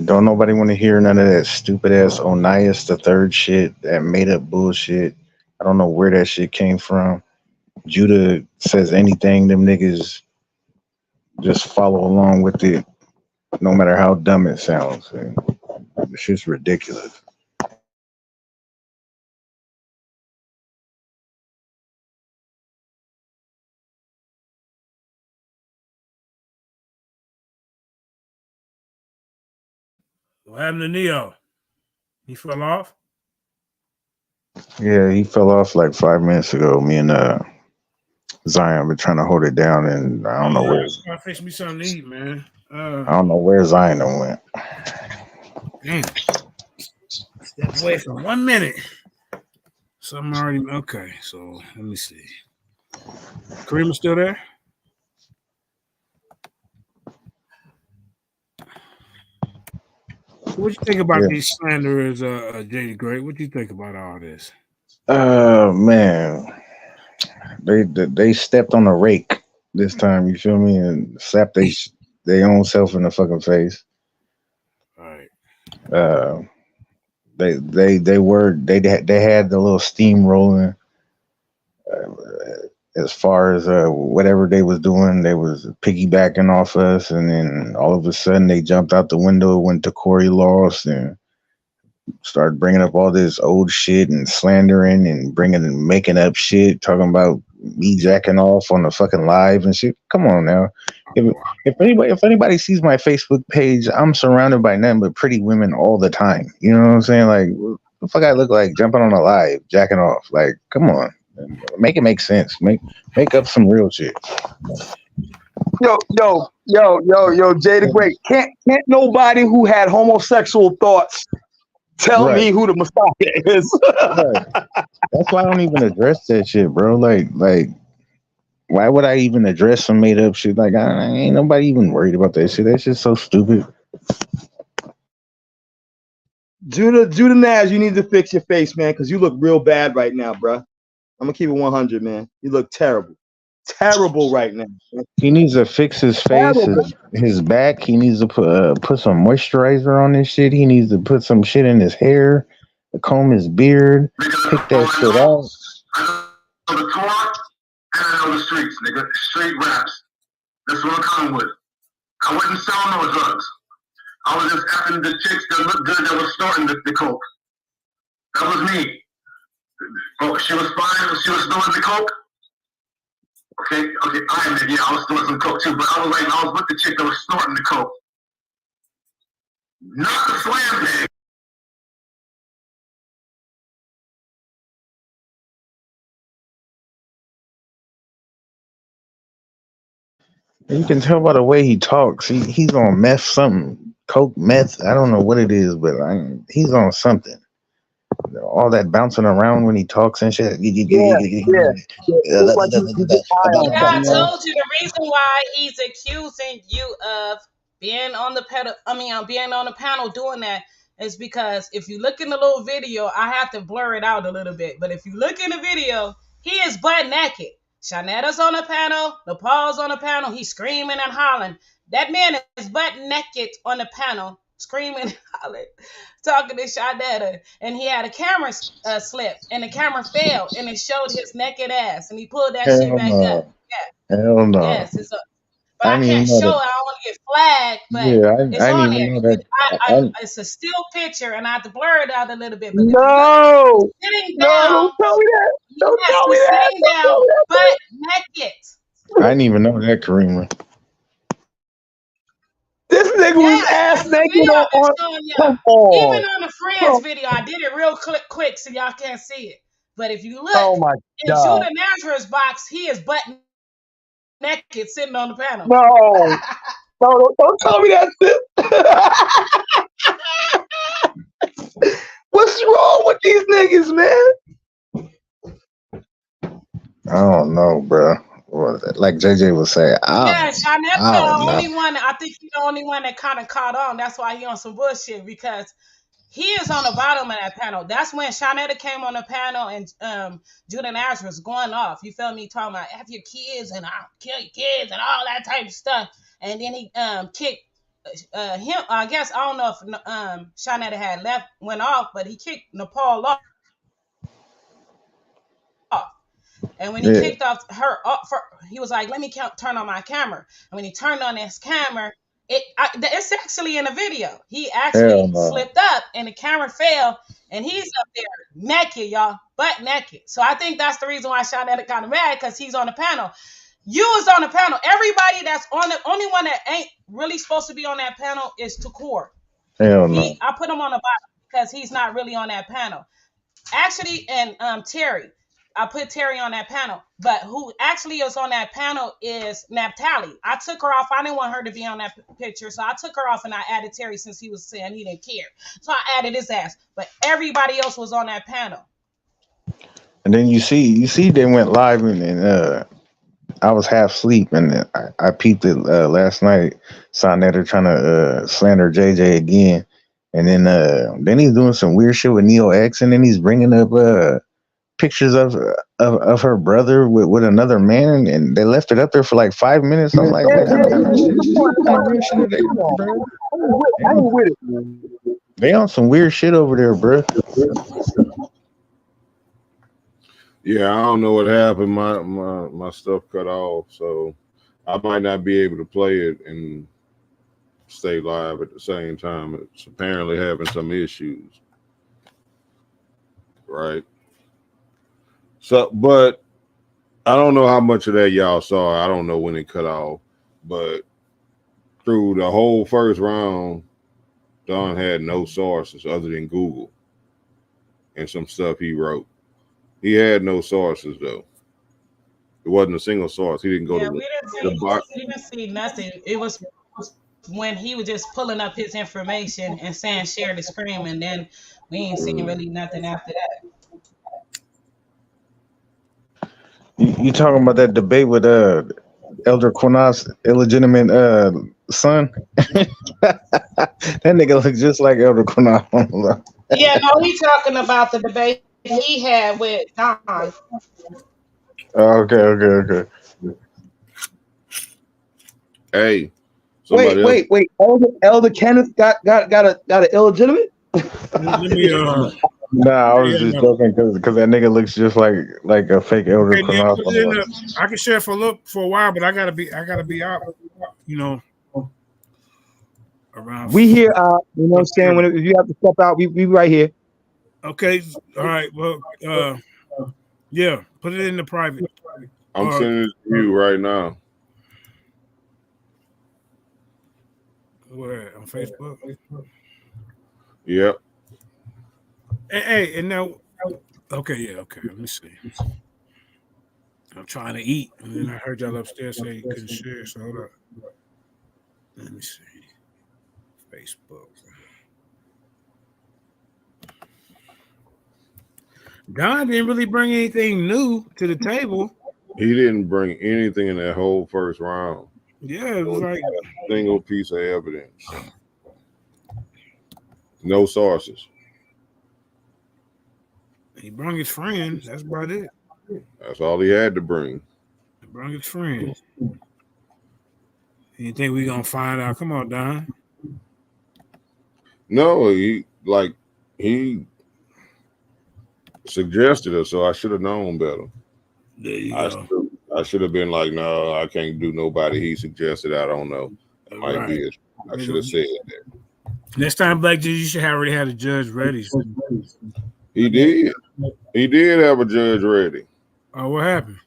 Don't nobody want to hear none of that stupid ass Onias the third shit, that made up bullshit. I don't know where that shit came from. Judah says anything, them niggas just follow along with it, no matter how dumb it sounds. And it's just ridiculous. What happened to Neo? He fell off? Yeah, he fell off like 5 minutes ago. Me and Zion been trying to hold it down, and I don't know where. Try to fix me something to eat, man. I don't know where Zion went. Damn. Step away for 1 minute. Something already okay. So let me see. Kareem is still there? What you think about these slanderers, J. Great? What do you think about all this? Man, they stepped on a rake this time. You feel me? And slapped their own self in the fucking face. All right. They had the little steam rolling. As far as whatever they was doing, they was piggybacking off us, and then all of a sudden they jumped out the window, went to Corey Lost, and Started bringing up all this old shit and slandering and making up shit, talking about me jacking off on the fucking live and shit. Come on now. If anybody sees my Facebook page, I'm surrounded by nothing but pretty women all the time. You know what I'm saying? Like, what the fuck I look like jumping on a live, jacking off? Like, come on, make it make sense. Make up some real shit. Yo, Jay the Great. Can't nobody who had homosexual thoughts tell me who the Messiah is. Right. That's why I don't even address that shit, bro. Like, why would I even address some made up shit? Like, I ain't nobody even worried about that shit. That shit's so stupid. Judah Nash, you need to fix your face, man, because you look real bad right now, bro. I'm gonna keep it 100, man. You look terrible right now. He needs to fix his face, his back. He needs to put some moisturizer on his shit. He needs to put some shit in his hair, comb his beard, pick that shit out. I know the Torah and I know the streets, nigga. Street raps. That's what I'm coming with. I wasn't selling no drugs. I was just effing the chicks that looked good that was snorting the coke. That was me. Oh, she was fine. She was snorting the coke. Okay, I was snorting some coke too, but I was with the chick that was snorting the coke. Not the slam bag. You can tell by the way he talks. He's on meth, something, coke, meth. I don't know what it is, but he's on something. All that bouncing around when he talks and shit. Yeah, I told you the reason why he's accusing you of being on the being on the panel doing that is because if you look in the little video, I have to blur it out a little bit, but if you look in the video, he is butt naked. Shanetta's on the panel, Nepal's on the panel, he's screaming and hollering. That man is butt naked on the panel, screaming and hollering, talking to Shanetta, and he had a camera slip, and the camera fell, and it showed his naked ass, and he pulled that shit back up. Yeah. Hell no. Yes, it's but I can't show it. I don't want to get flagged, but it's on there. It's a still picture, and I have to blur it out a little bit. But no, sitting down, don't tell me that. Don't tell me that. Sitting down, butt naked. I didn't even know that, Karima. This nigga was ass naked on. Even on the Friends video, I did it real quick so y'all can't see it. But if you look in Judah Nazareth's box, he is butt naked sitting on the panel. No, don't tell me that shit. What's wrong with these niggas, man? I don't know, bro. Like JJ was saying, Shanette's the only one. I think he's the only one that kind of caught on. That's why he on some bullshit, because he is on the bottom of that panel. That's when Shanetta came on the panel and Judah Nash was going off. You feel me? Talking about F your kids and I'll kill your kids and all that type of stuff. And then he kicked him. I guess I don't know if Shanetta had went off, but he kicked Nepal off. And when he kicked off her, he was like, "Let me turn on my camera." And when he turned on his camera, it's actually in the video. He actually slipped up, and the camera fell, and he's up there naked, y'all, butt naked. So I think that's the reason why Shanetta kind of mad, because he's on the panel. You was on the panel. Everybody that's on the only one that ain't really supposed to be on that panel is Tukor. I put him on the bottom because he's not really on that panel. Actually, and Terry. I put Terry on that panel, but who actually is on that panel is Naphtali. I took her off. I didn't want her to be on that picture, so I took her off and I added Terry since he was saying he didn't care. So I added his ass, but everybody else was on that panel. And then you see they went live and I was half asleep and I peeped it last night. Saw Netter trying to slander JJ again, and then he's doing some weird shit with Neo X, and then he's bringing up pictures of her brother with another man, and they left it up there for like 5 minutes. I'm like, they on some weird shit over there, bro. Yeah, I don't know what happened. My stuff cut off, so I might not be able to play it and stay live at the same time. It's apparently having some issues. right? So, but I don't know how much of that y'all saw. I don't know when it cut off, but through the whole first round, Don had no sources other than Google and some stuff he wrote. He had no sources though. It wasn't a single source. He didn't go Yeah, to the box. we didn't see nothing. It was when he was just pulling up his information and saying share the screen, and then we ain't seen really nothing after that. You talking about that debate with Elder Quinon's illegitimate son? That nigga looks just like Elder Quinon. Yeah, no, he talking about the debate he had with Don. Okay. Hey, somebody else. Wait. Elder Kenneth got an illegitimate. Let me Nah, I was just joking because that nigga looks just like a fake Elder okay, Nick, put it in Quinon. I can share for a while, but I gotta be out, around. We here, you know what I'm saying? If you have to step out, we right here. Okay, all right. Well, yeah, put it in the private. I'm sending it to you right now. Where on Facebook? Yep. Hey, and now, okay. Let me see. I'm trying to eat, and then I heard y'all upstairs say you couldn't share. So hold up. Let me see. Facebook. Don didn't really bring anything new to the table. He didn't bring anything in that whole first round. Yeah, it was like a single piece of evidence. No sources. he brought his friends. That's about it. That's all he had to bring. He brought his friends. You think we gonna find out? Come on, Don. No, he suggested it, so I should have known better. There you go. I should have been like, no, I can't do nobody. He suggested, I don't know. It might Right. be it. I should have said that. Next time, Black Jesus, you should have already had a judge ready. He did. He did have a judge ready. Oh, what happened?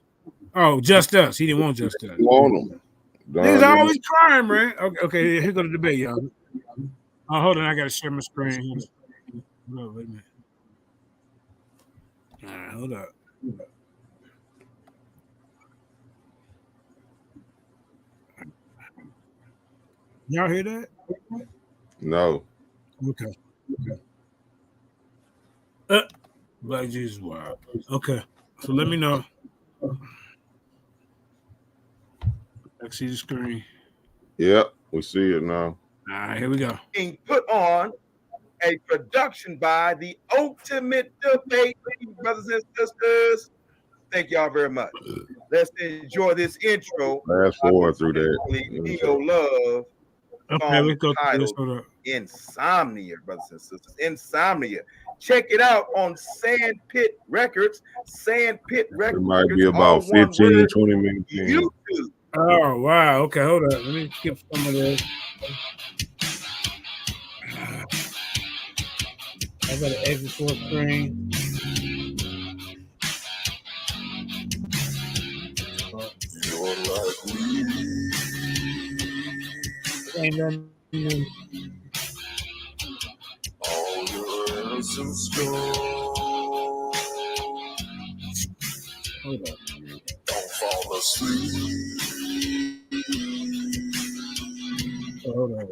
Oh, just us. He didn't want just us. He want him. Niggas always crying, man. Okay, here go the debate, y'all. Oh, hold on, I gotta share my screen. Hold on, wait a minute. All right, hold up. Y'all hear that? No. Okay. Black Jesus, wow. Okay, so let me know. I see the screen. Yep, we see it now. All right, here we go. Being put on a production by the Ultimate Debate, brothers and sisters. Thank y'all very much. Let's enjoy this intro. Fast forward through that. Neo Love. Okay, let's go through this. Titled Insomnia, brothers and sisters. Insomnia. Check it out on Sandpit Records. Sandpit Records. It might be about 15, 20 minutes in. YouTube. Oh, wow. Okay, hold up. Let me skip some of this. I got an exit full screen. Ain't nothing. All your innocence gone. Hold up. Don't fall asleep. Hold on.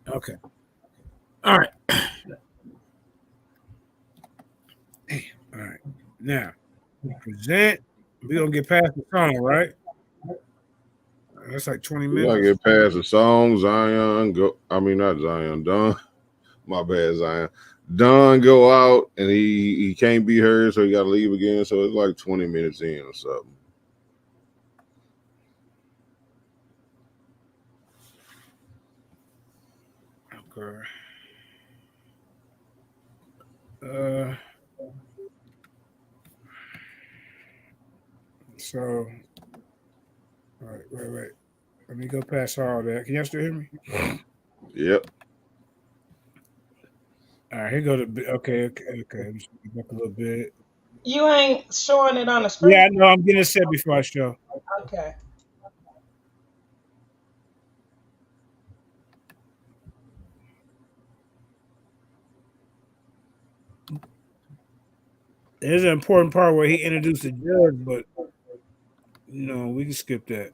Okay. All right. All right. Now, present. We're going to get past the song, right? That's like 20 minutes. I get past the song. Zion go. I mean, not Zion. Don. My bad, Zion. Don go out and he can't be heard, so he got to leave again. So it's like 20 minutes in or something. Okay. Let's So, wait. Let me go past all that. Can y'all still hear me? Yep. All right, here go the okay. Let me speak back a little bit. You ain't showing it on the Yeah, screen? I know. I'm getting it set before I show. Okay. There's an important part where he introduced the judge, but we can skip that.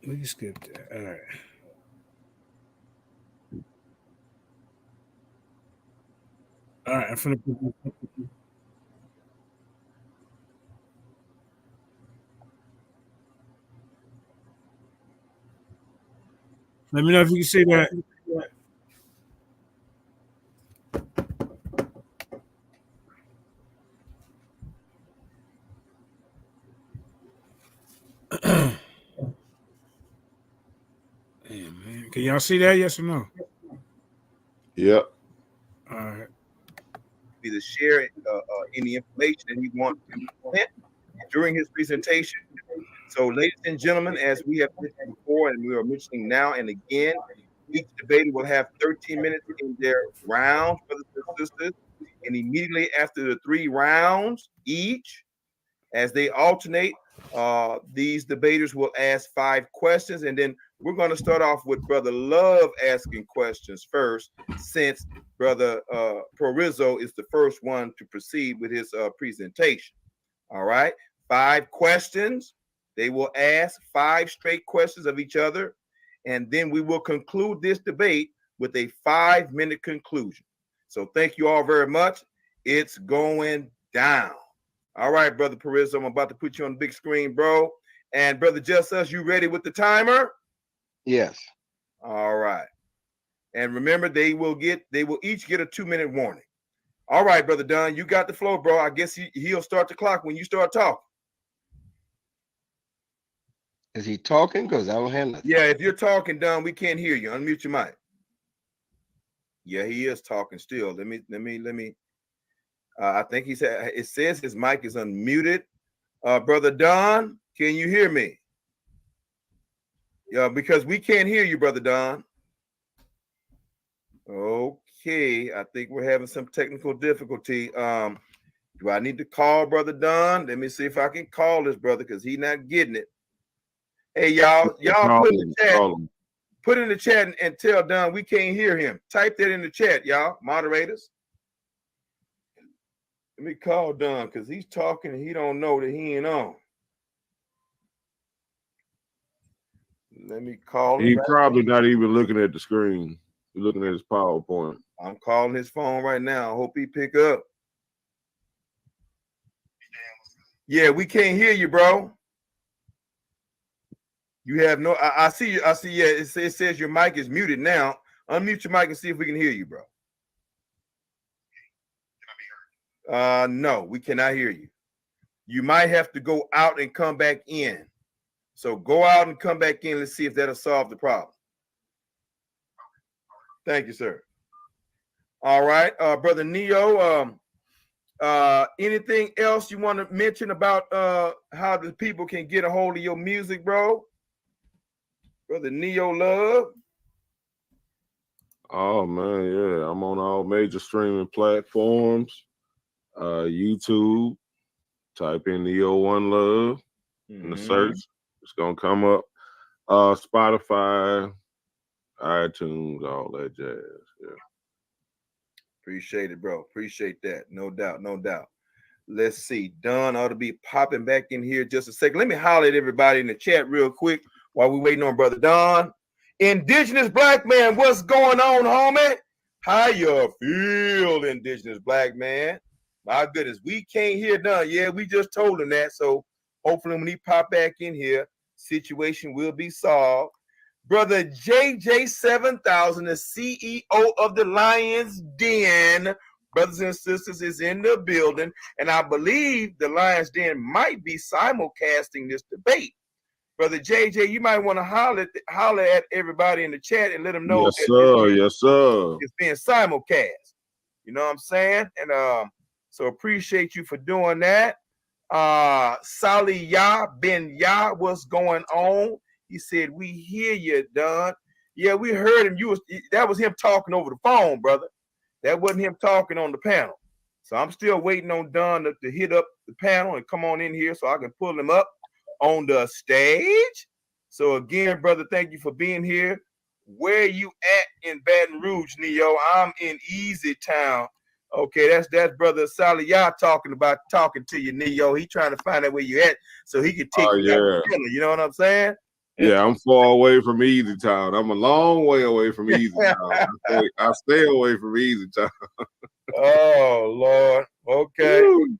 We can skip that. All right. All right. I'm finna put Let me know if you can see that. Damn, man. Can y'all see that? Yes or no? Yep. All right. Either share any information that he wants to present during his presentation. So, ladies and gentlemen, as we have mentioned before, and we are mentioning now and again, each debater will have 13 minutes in their round, brothers and sisters. And immediately after the 3 rounds each, as they alternate, these debaters will ask 5 questions. And then we're going to start off with Brother Love asking questions first, since Brother Prooizo is the first one to proceed with his presentation. All right, 5 questions. They will ask 5 straight questions of each other. And then we will conclude this debate with a 5-minute conclusion. So thank you all very much. It's going down. All right, Brother Prooizo, I'm about to put you on the big screen, bro. And Brother Just Us, you ready with the timer? Yes. All right. And remember, they will each get a 2-minute warning. All right, Brother Dunn, you got the flow, bro. I guess he'll start the clock when you start talking. Is he talking? Because I don't have nothing. Yeah, if you're talking, Dunn, we can't hear you. Unmute your mic. Yeah, he is talking still. Let me. I think he said it says his mic is unmuted. Brother Don, can you hear me? Yeah, because we can't hear you, Brother Don. Okay, I think we're having some technical difficulty. Do I need to call Brother Don? Let me see if I can call this brother because he's not getting it. Hey, y'all put in the chat. Put in the chat and tell Don we can't hear him. Type that in the chat, y'all, moderators. Let me call Don because he's talking and he don't know that he ain't on. Let me call him. He's probably not even looking at the screen. He's looking at his PowerPoint. I'm calling his phone right now. I hope he pick up. Yeah, we can't hear you, bro. You have no. I see you. I see. Yeah, it says your mic is muted now. Unmute your mic and see if we can hear you, bro. No, we cannot hear you. You might have to go out and come back in. So go out and come back in. Let's see if that'll solve the problem. Thank you, sir. All right, Brother Neo. Anything else you want to mention about how the people can get a hold of your music, bro? Brother Neo Love. Oh man, yeah. I'm on all major streaming platforms. YouTube. Type in Neo1 Love in the search. It's gonna come up. Spotify, iTunes, all that jazz. Yeah. Appreciate it, bro. Appreciate that. No doubt, no doubt. Let's see. Don ought to be popping back in here just a second. Let me holler at everybody in the chat real quick while we're waiting on Brother Don. Indigenous Black Man, what's going on, homie? How you feel, Indigenous Black Man? My goodness, we can't hear Don. Yeah, we just told him that. So hopefully when he pop back in here, situation will be solved. Brother JJ7000, the CEO of the Lions Den, brothers and sisters, is in the building. And I believe the Lions Den might be simulcasting this debate. Brother JJ, you might want to holler at everybody in the chat and let them know. Yes, sir. Yes, sir. It's being simulcast. You know what I'm saying? And so appreciate you for doing that. Sali Yah Ben Yah, what's going on? He said, we hear you, Don. Yeah, we heard him. That was him talking over the phone, brother. That wasn't him talking on the panel. So I'm still waiting on Don to hit up the panel and come on in here so I can pull him up on the stage. So again, brother, thank you for being here. Where you at in Baton Rouge, Neo? I'm in Easy Town. Okay, that's brother Saliyah talking to you, Neo. He trying to find out where you at so he can take you out to dinner. You know what I'm saying? Yeah, I'm far away from Easy Town. I'm a long way away from Easy Town. I stay away from Easy Town. Oh Lord. Okay. Woo.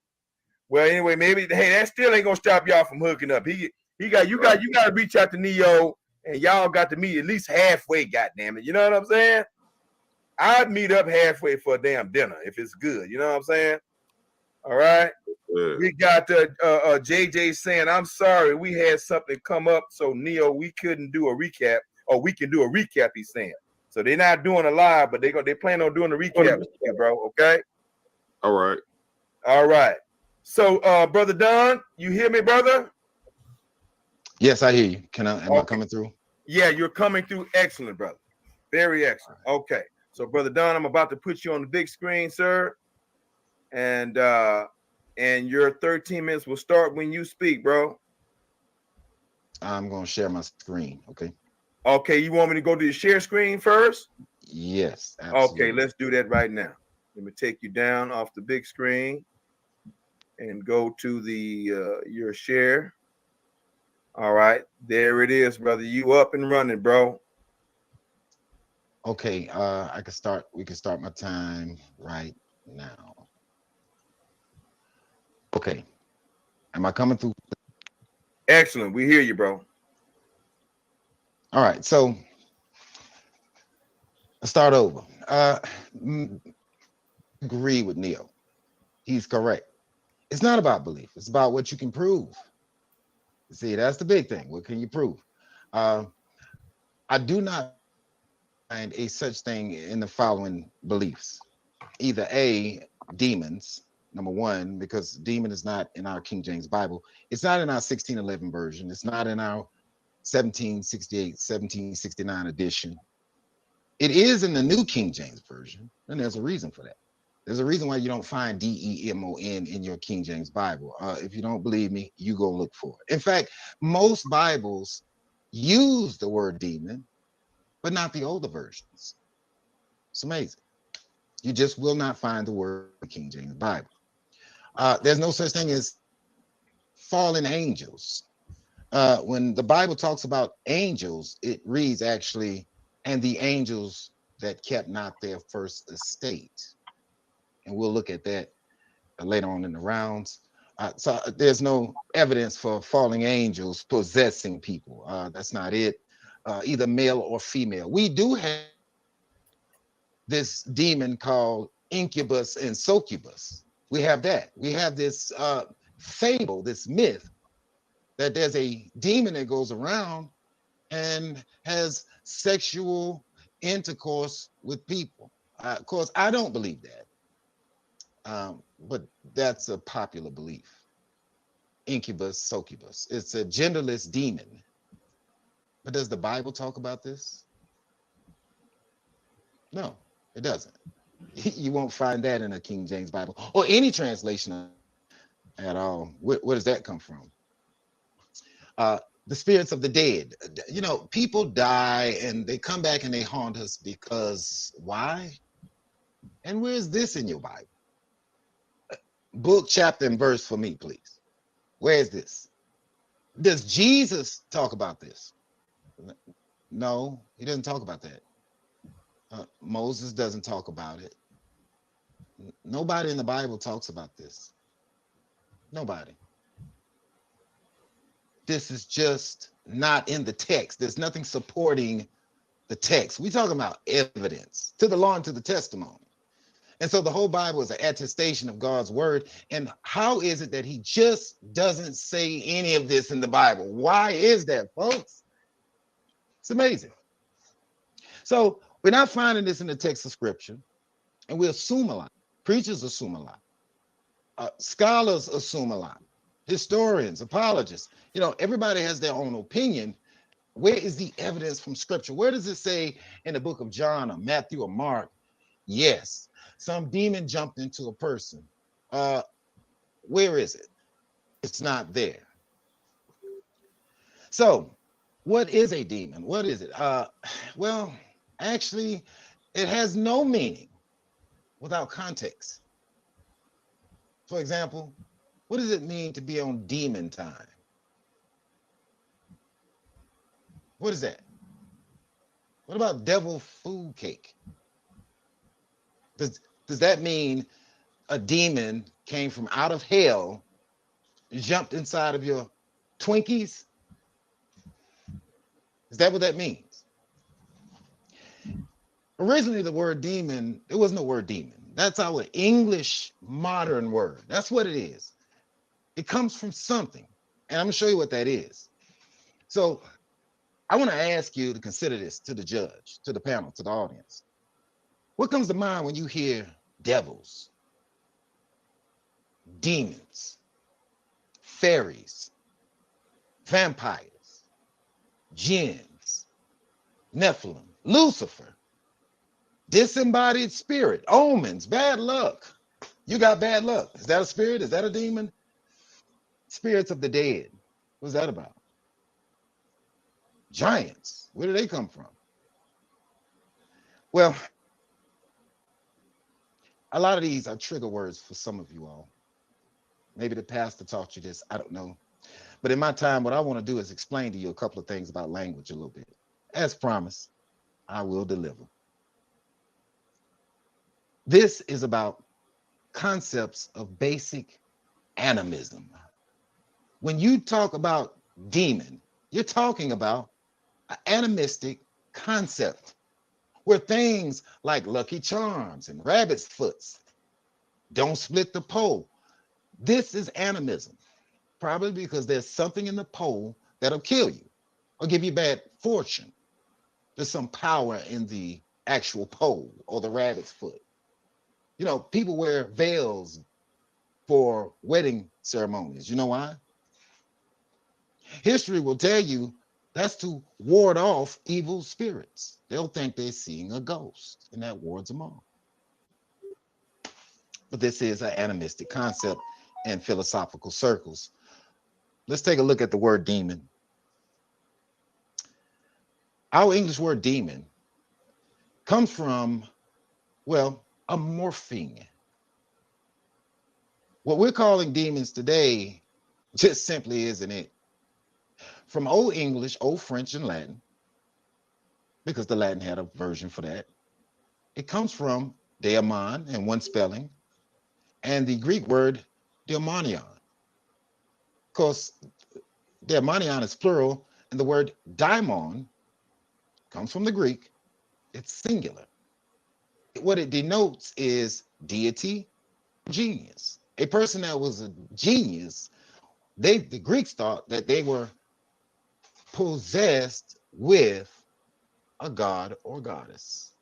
Well, anyway, maybe that still ain't gonna stop y'all from hooking up. You got to reach out to Neo, and y'all got to meet at least halfway. Goddamn it, you know what I'm saying? I'd meet up halfway for a damn dinner if it's good. You know what I'm saying? All right. Yeah. We got JJ saying, I'm sorry, we had something come up, so Neo, we couldn't do a recap, or we can do a recap, he's saying. So they're not doing a live, but they plan on doing a recap, bro. Okay. All right. All right. So brother Don, you hear me, brother? Yes, I hear you. Am I coming through? Yeah, you're coming through. Excellent, brother. Very excellent. Okay. So brother Don, I'm about to put you on the big screen, sir. And your 13 minutes will start when you speak, bro. I'm going to share my screen. Okay. Okay. You want me to go to the share screen first? Yes. Absolutely. Okay. Let's do that right now. Let me take you down off the big screen and go to the your share. All right. There it is, brother. You up and running, bro. Okay. We can start my time right now. Okay. Am I coming through? Excellent. We hear you, bro. All right. So let's start over. Agree with Neo. He's correct. It's not about belief. It's about what you can prove. See, that's the big thing. What can you prove? I do not find a such thing in the following beliefs. Either A, demons, number one, because demon is not in our King James Bible. It's not in our 1611 version. It's not in our 1768, 1769 edition. It is in the New King James Version, and there's a reason for that. There's a reason why you don't find D-E-M-O-N in your King James Bible. If you don't believe me, you go look for it. In fact, most Bibles use the word demon, but not the older versions. It's amazing. You just will not find the word in the King James Bible. There's no such thing as fallen angels. When the Bible talks about angels, it reads actually, and the angels that kept not their first estate. And we'll look at that later on in the rounds. So there's no evidence for falling angels possessing people. That's not it. Either male or female. We do have this demon called incubus and succubus. We have that. We have this fable, this myth, that there's a demon that goes around and has sexual intercourse with people. Of course, I don't believe that. But that's a popular belief. Incubus, succubus. It's a genderless demon. But does the Bible talk about this? No, it doesn't. You won't find that in a King James Bible or any translation at all. Where does that come from? The spirits of the dead. You know, people die and they come back and they haunt us because why? And where's this in your Bible? Book, chapter, and verse for me, please. Where is this? Does Jesus talk about this? No, he doesn't talk about that. Moses doesn't talk about it. Nobody in the Bible talks about this. Nobody. This is just not in the text. There's nothing supporting the text. We're talking about evidence to the law and to the testimony. And so the whole Bible is an attestation of God's word. And how is it that he just doesn't say any of this in the Bible? Why is that, folks? It's amazing. So we're not finding this in the text of scripture, and we assume a lot. Preachers assume a lot. Scholars assume a lot. historians, apologists. You know, everybody has their own opinion. Where is the evidence from scripture? Where does it say in the book of John or Matthew or Mark? Yes, some demon jumped into a person. Uh, where is it? It's not there. So, what is a demon? What is it? Well, actually, it has no meaning without context. For example, what does it mean to be on demon time? What is that? What about devil food cake? Does that mean a demon came from out of hell, jumped inside of your Twinkies? Is that what that means? Originally, the word demon, there was no word demon. That's our English modern word. That's what it is. It comes from something. And I'm going to show you what that is. So I want to ask you to consider this to the judge, to the panel, to the audience. What comes to mind when you hear devils, demons, fairies, vampires, jinns, Nephilim, Lucifer, disembodied spirit, omens, bad luck? You got bad luck. Is that a spirit? Is that a demon? Spirits of the dead. What's that about? Giants. Where do they come from? Well, a lot of these are trigger words for some of you all. Maybe the pastor taught you this. I don't know. But in my time, what I want to do is explain to you a couple of things about language a little bit. As promised, I will deliver. This is about concepts of basic animism. When you talk about demon, you're talking about an animistic concept where things like Lucky Charms and rabbit's foots don't split the pole. This is animism, probably because there's something in the pole that'll kill you or give you bad fortune. There's some power in the actual pole or the rabbit's foot. You know, people wear veils for wedding ceremonies. You know why? History will tell you that's to ward off evil spirits. They'll think they're seeing a ghost, and that wards them off. But this is an animistic concept in philosophical circles. Let's take a look at the word demon. Our English word demon comes from, well, a morphing. What we're calling demons today just simply isn't it. From Old English, Old French, and Latin, because the Latin had a version for that, it comes from daemon in one spelling, and the Greek word daemonion. Of course, daemonion is plural, and the word daimon comes from the Greek. It's singular. What it denotes is deity, genius. A person that was a genius, the Greeks thought that they were possessed with a god or goddess.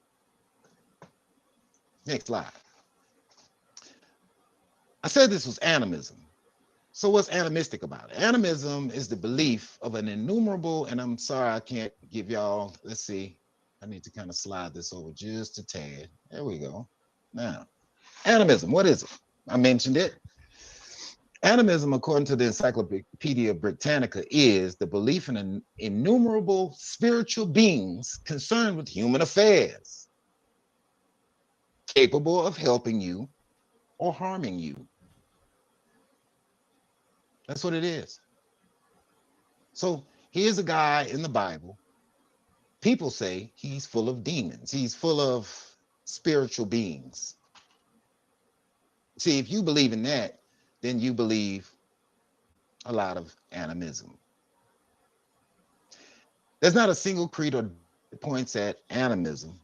Next slide. I said this was animism. So what's animistic about it? Animism is the belief of an innumerable, and I'm sorry I can't give y'all, let's see. I need to kind of slide this over just a tad. There we go. Now, animism, what is it? I mentioned it. Animism, according to the Encyclopedia Britannica, is the belief in an innumerable spiritual beings concerned with human affairs, capable of helping you or harming you. That's what it is. So here's a guy in the Bible. People say he's full of demons. He's full of spiritual beings. See, if you believe in that, then you believe a lot of animism. There's not a single creed or points at animism,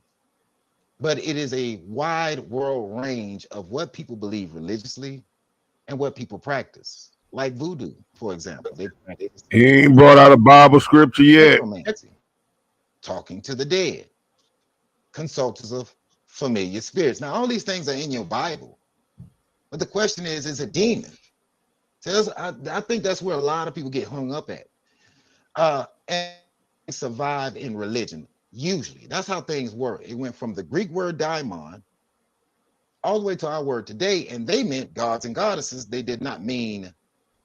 but it is a wide world range of what people believe religiously and what people practice. Like voodoo, for example. They practice He ain't brought out a Bible scripture yet. necromancy, talking to the dead, consultants of familiar spirits. Now, all these things are in your Bible, but the question is it demon? So I think that's where a lot of people get hung up at. And survive in religion. Usually, that's how things work. It went from the Greek word daimon all the way to our word today, and they meant gods and goddesses. They did not mean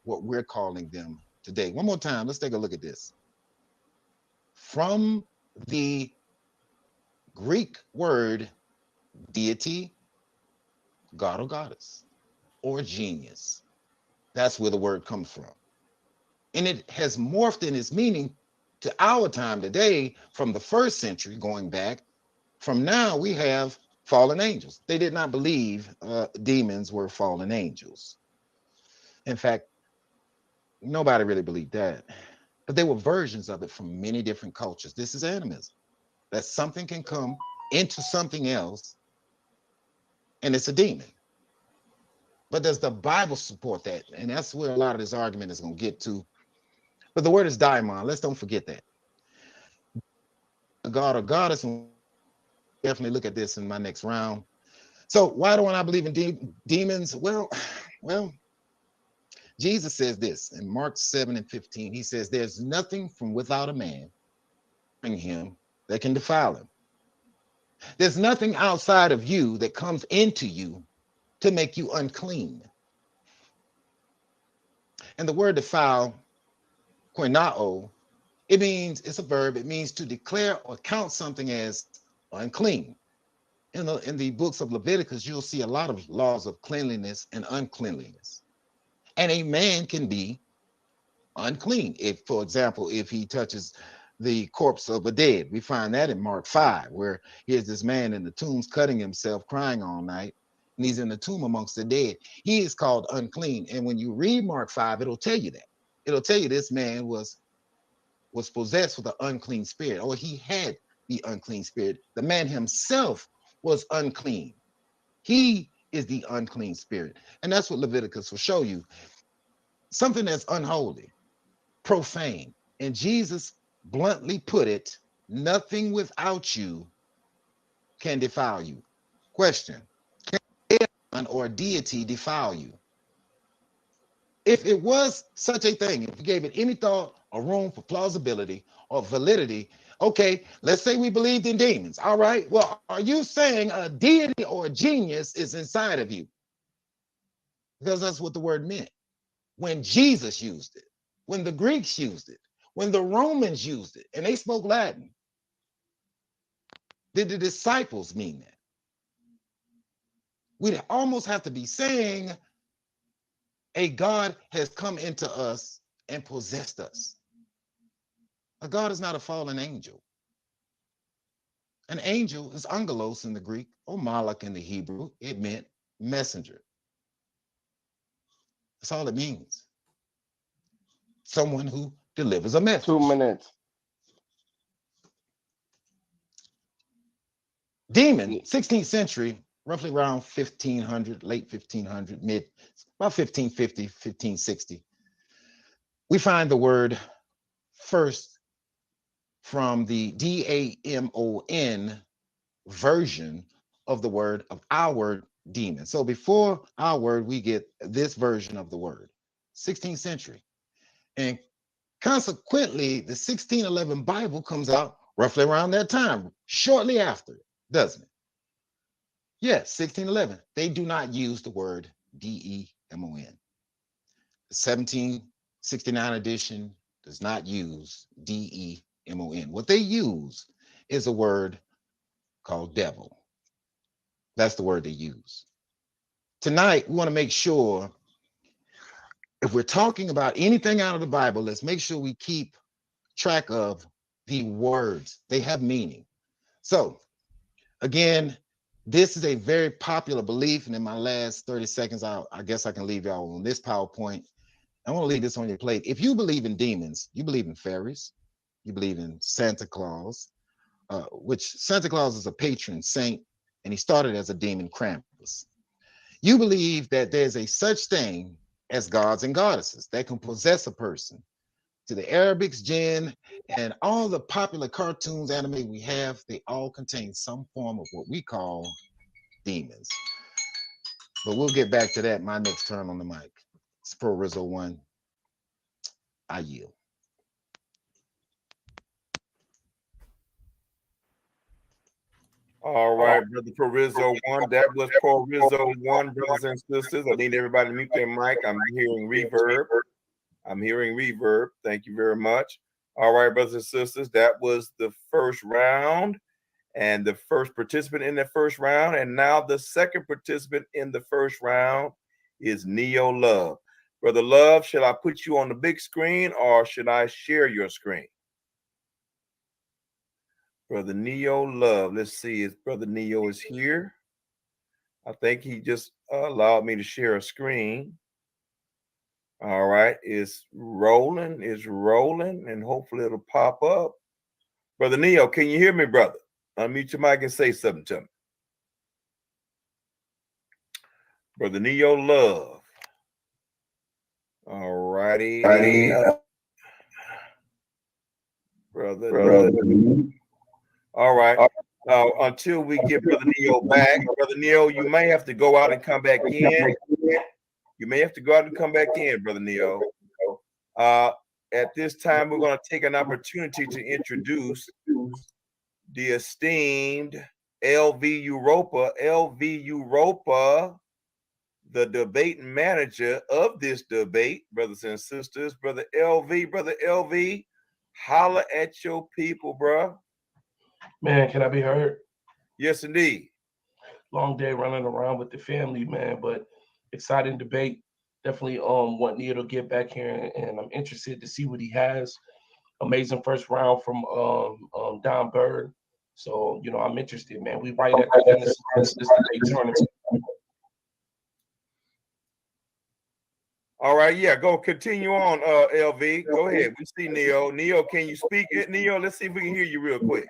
what we're calling them today. One more time, let's take a look at this. From the Greek word deity, god or goddess, or genius. That's where the word comes from. And it has morphed in its meaning to our time today from the first century going back. From now, we have fallen angels. They did not believe demons were fallen angels. In fact, nobody really believed that. But there were versions of it from many different cultures. This is animism. That something can come into something else and it's a demon. But does the Bible support that? And that's where a lot of this argument is going to get to. But the word is daimon. Let's don't forget that. A god or goddess, and definitely look at this in my next round. So why don't I believe in demons? Well, Jesus says this in Mark 7:15. He says, there's nothing from without a man in him that can defile him. There's nothing outside of you that comes into you to make you unclean. And the word defile, koinao, it means, it's a verb, it means to declare or count something as unclean. In the books of Leviticus, you'll see a lot of laws of cleanliness and uncleanliness. And a man can be unclean. If, for example, if he touches the corpse of a dead, we find that in Mark 5, where here's this man in the tombs cutting himself, crying all night, and he's in the tomb amongst the dead. He is called unclean. And when you read Mark 5, it'll tell you that. It'll tell you this man was possessed with an unclean spirit, or he had the unclean spirit. The man himself was unclean. He is the unclean spirit. And that's what Leviticus will show you. Something that's unholy, profane. And Jesus bluntly put it, nothing without you can defile you. Question, can anyone or a deity defile you? If it was such a thing, if you gave it any thought or room for plausibility or validity, okay, let's say we believed in demons. All right, well, are you saying a deity or a genius is inside of you? Because that's what the word meant. When Jesus used it, when the Greeks used it, when the Romans used it, and they spoke Latin, did the disciples mean that? We'd almost have to be saying a God has come into us and possessed us. A God is not a fallen angel. An angel is angelos in the Greek or malach in the Hebrew. It meant messenger. That's all it means. Someone who delivers a message. 2 minutes. Demon, 16th century, roughly around 1500, late 1500, about 1550, 1560. We find the word first from the DAMON version of the word, of our word demon. So before our word, we get this version of the word, 16th century. And consequently, the 1611 Bible comes out roughly around that time, shortly after, doesn't it? Yes, 1611. They do not use the word DEMON. The 1769 edition does not use DEMON. What they use is a word called devil. That's the word they use. Tonight, we want to make sure if we're talking about anything out of the Bible, let's make sure we keep track of the words. They have meaning. So, again, this is a very popular belief. And in my last 30 seconds, I guess I can leave y'all on this PowerPoint. I want to leave this on your plate. If you believe in demons, you believe in fairies, you believe in Santa Claus, which Santa Claus is a patron saint, and he started as a demon, Krampus. You believe that there's a such thing as gods and goddesses that can possess a person. To the Arabics, jinn, and all the popular cartoons, anime we have, they all contain some form of what we call demons. But we'll get back to that my next turn on the mic. It's Prooizo1. I yield. All right, brother Prooizo1. That was Prooizo1, brothers and sisters. I need everybody to mute their mic. I'm hearing reverb. Thank you very much. All right, brothers and sisters, that was the first round and the first participant in the first round. And now the second participant in the first round is Neo Love. Brother Love, should I put you on the big screen or should I share your screen? Brother Neo Love. Let's see if Brother Neo is here. I think he just allowed me to share a screen. All right, it's rolling, and hopefully it'll pop up. Brother Neo, can you hear me, brother? Unmute your mic and say something to me. Brother Neo Love. All righty. Brother. All right. Until we get Brother Neo back, Brother Neo, you may have to go out and come back in. Brother Neo. At this time, we're going to take an opportunity to introduce the esteemed LV Europa. LV Europa, the debate manager of this debate, brothers and sisters. Brother LV, holla at your people, bro. Man, can I be heard? Yes, indeed. Long day running around with the family, man, but exciting debate. Definitely want Neil to get back here, and I'm interested to see what he has. Amazing first round from Don Bird. So, you know, I'm interested, man. We right at the genesis of this debate tournament. All right, yeah, go continue on, LV. Go ahead. We see Neo. Neo, can you speak it? Neo, let's see if we can hear you real quick.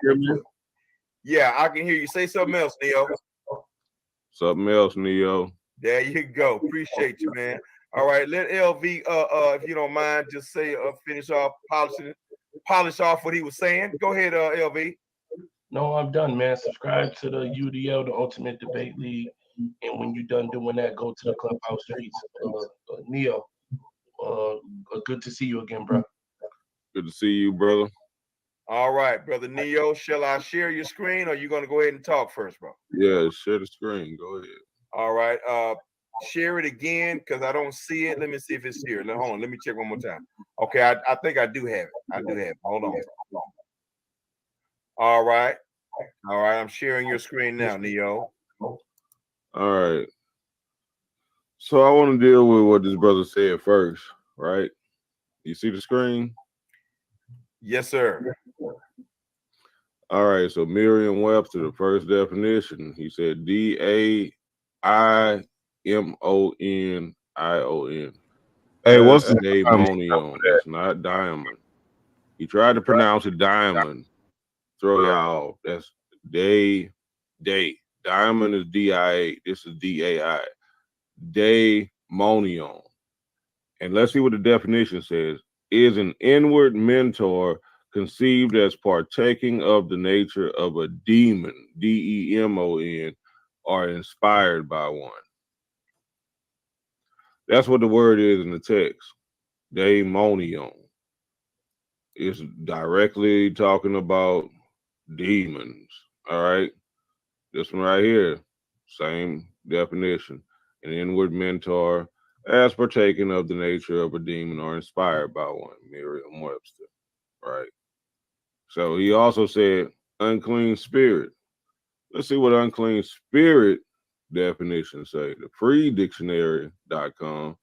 Yeah, I can hear you. Say something else, Neo. Something else, Neo. There you go. Appreciate you, man. All right, let LV, if you don't mind, just say, finish off, polish off what he was saying. Go ahead, LV. No, I'm done, man. Subscribe to the UDL, the Ultimate Debate League. And when you're done doing that, go to the Clubhouse streets. Neo, good to see you again, bro. Good to see you, brother. All right, brother Neo, shall I share your screen or are you going to go ahead and talk first, bro? Yeah, share the screen. Go ahead. All right. Share it again because I don't see it. Let me see if it's here. Hold on. Let me check one more time. Okay, I think I do have it. Hold on. All right. I'm sharing your screen now, Neo. All right. So I want to deal with what this brother said first, right? You see the screen? Yes, sir. All right. So Merriam-Webster, the first definition, he said DAIMONION. Hey, what's the daimonion? It's not diamond. He tried to pronounce it diamond. Throw y'all off. That's day. Diamond is DIA. This is DAI. Daimonion. And let's see what the definition says. Is an inward mentor conceived as partaking of the nature of a demon, DEMON, or inspired by one. That's what the word is in the text. Daimonion. It's directly talking about demons. All right. This one right here, same definition. An inward mentor as partaking of the nature of a demon or inspired by one, Merriam-Webster. Right. So he also said unclean spirit. Let's see what unclean spirit definitions say. The freedictionary.com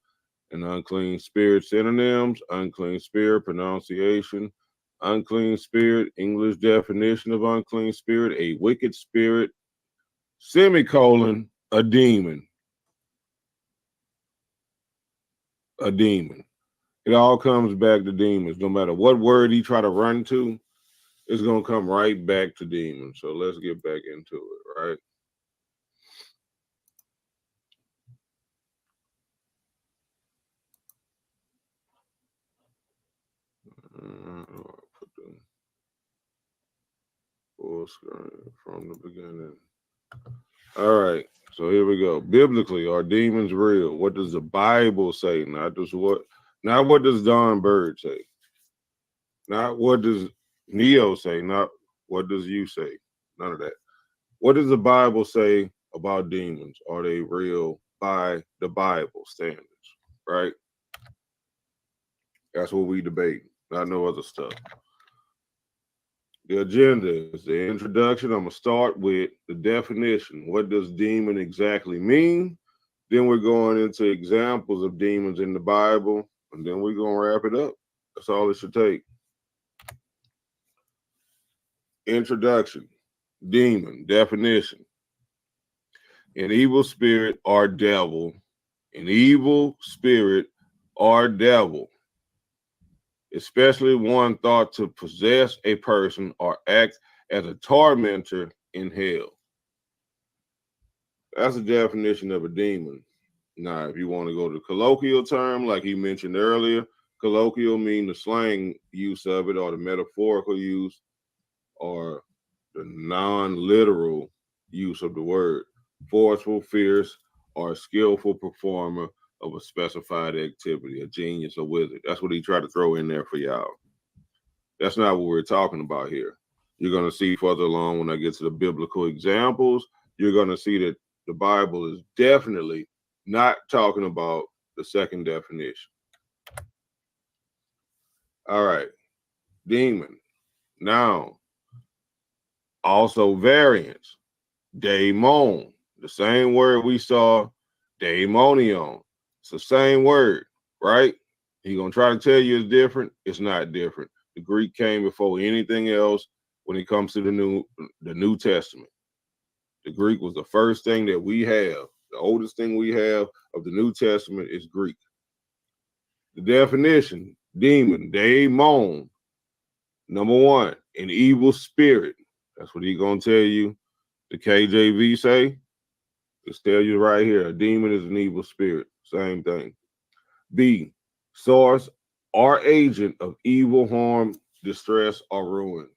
and unclean spirit synonyms, unclean spirit pronunciation, unclean spirit, English definition of unclean spirit, a wicked spirit, semicolon, a demon. A demon. It all comes back to demons. No matter what word he try to run to, it's going to come right back to demons. So let's get back into it, right? Put the full screen from the beginning. All right. So here we go. Biblically, are demons real? What does the Bible say? Not what does Don Bird say. Not what does Neo say. Not what does you say. None of that. What does the Bible say about demons? Are they real by the Bible standards? Right? That's what we debate. Not no other stuff. The agenda is the introduction. I'm going to start with the definition. What does demon exactly mean? Then we're going into examples of demons in the Bible, and then we're going to wrap it up. That's all it should take. Introduction. Demon. Definition. An evil spirit or devil. An evil spirit or devil, especially one thought to possess a person or act as a tormentor in hell. That's a definition of a demon. Now, if you want to go to colloquial term, like he mentioned earlier, colloquial mean the slang use of it or the metaphorical use or the non-literal use of the word. Forceful, fierce, or skillful performer of a specified activity, a genius, a wizard. That's what he tried to throw in there for y'all. That's not what we're talking about here. You're going to see further along when I get to the biblical examples, you're going to see that the Bible is definitely not talking about the second definition. All right. Demon. Noun. Also variants. Daemon. The same word we saw, daemonion. It's the same word, right? He gonna try to tell you it's different. It's not different. The Greek came before anything else when it comes to the New Testament. The Greek was the first thing that we have. The oldest thing we have of the New Testament is Greek. The definition, demon, daemon. Number one, an evil spirit. That's what he's gonna tell you. The KJV say, it's tell you right here, a demon is an evil spirit. Same thing. B, source or agent of evil, harm, distress, or ruin.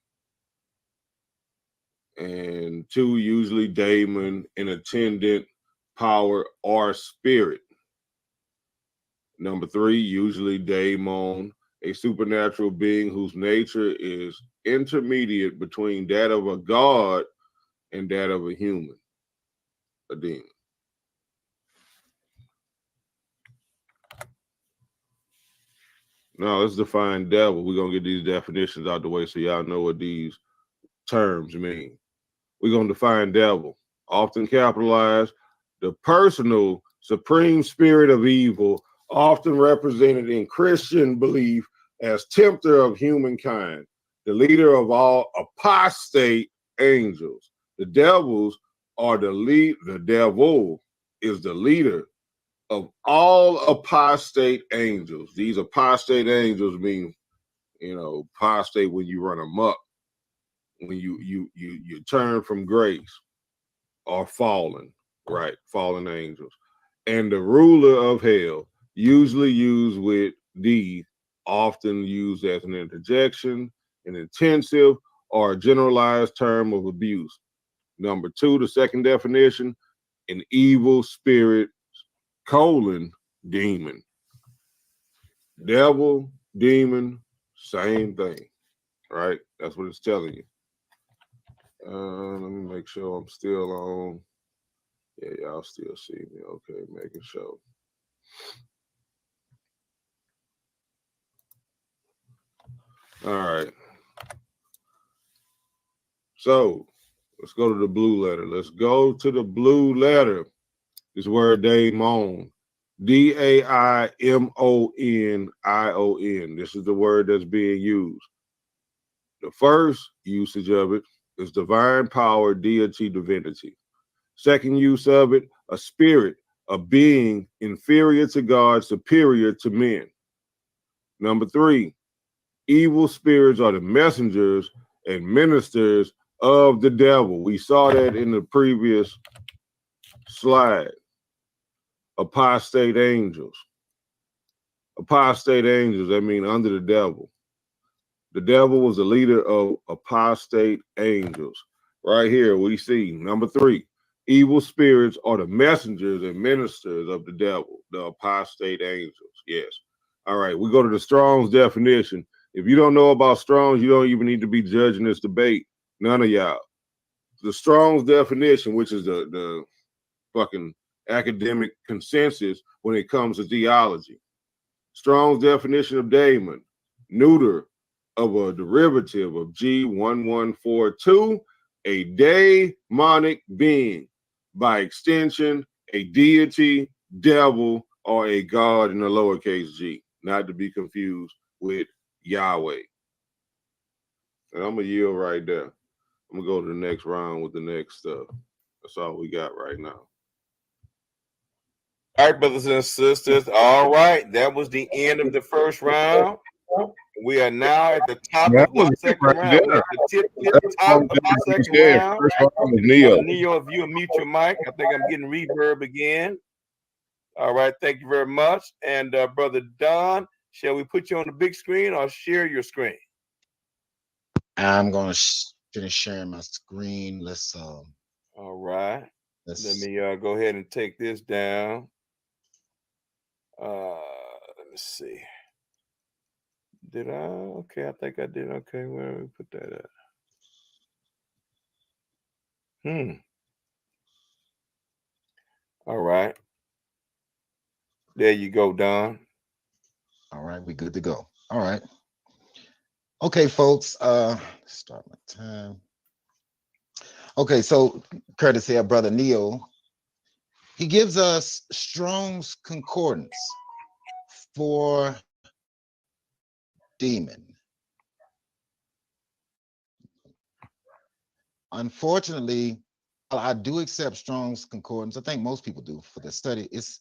And two, usually daemon, an attendant, power, or spirit. Number three, usually daemon, a supernatural being whose nature is intermediate between that of a god and that of a human, a demon. Now let's define devil. We're going to get these definitions out the way so y'all know what these terms mean. We're going to define devil, often capitalized, the personal supreme spirit of evil, often represented in Christian belief as tempter of humankind, the leader of all apostate angels. The devils are the devil is the leader of all apostate angels. These apostate angels mean, apostate when you run amok, when you turn from grace, or fallen, right? Fallen angels. And the ruler of hell, usually used with D, often used as an interjection, an intensive, or a generalized term of abuse. Number two, the second definition, an evil spirit, demon. Devil, demon, same thing, right? That's what it's telling you. Let me make sure I'm still on. Yeah, y'all still see me. Okay, making sure. All right. So let's go to the blue letter. Let's go to the blue letter. This word daimon. DAIMONION. This is the word that's being used. The first usage of it is divine power, deity, divinity. Second use of it, a spirit, a being inferior to God, superior to men. Number three, evil spirits are the messengers and ministers of the devil. We saw that in the previous slide. Apostate angels. Apostate angels, that mean under the devil. The devil was the leader of apostate angels. Right here, we see number three, evil spirits are the messengers and ministers of the devil, the apostate angels. Yes. All right, we go to the Strong's definition. If you don't know about Strong's, you don't even need to be judging this debate. None of y'all. The Strong's definition, which is the fucking academic consensus when it comes to theology. Strong's definition of daemon, neuter of a derivative of G1142, a daemonic being, by extension, a deity, devil, or a god in the lowercase g, not to be confused with Yahweh. And I'm going to yield right there. I'm going to go to the next round with the next stuff. That's all we got right now. All right, brothers and sisters. All right, that was the end of the first round. We are now at the top of the second round. We're at the tip top of the second round. First round was Neo. Neo, if you mute your mic, I think I'm getting reverb again. All right, thank you very much. And Brother Don, shall we put you on the big screen or share your screen? I'm going to finish sharing my screen. All right. Let me go ahead and take this down. Let me see. Did I? Okay, I think I did. Okay, where did we put that at? All right. There you go, Don. All right, we good to go. All right. Okay, folks. Start my time. Okay, so courtesy of Brother Neo, he gives us Strong's Concordance for demon. Unfortunately, I do accept Strong's Concordance. I think most people do for the study. It's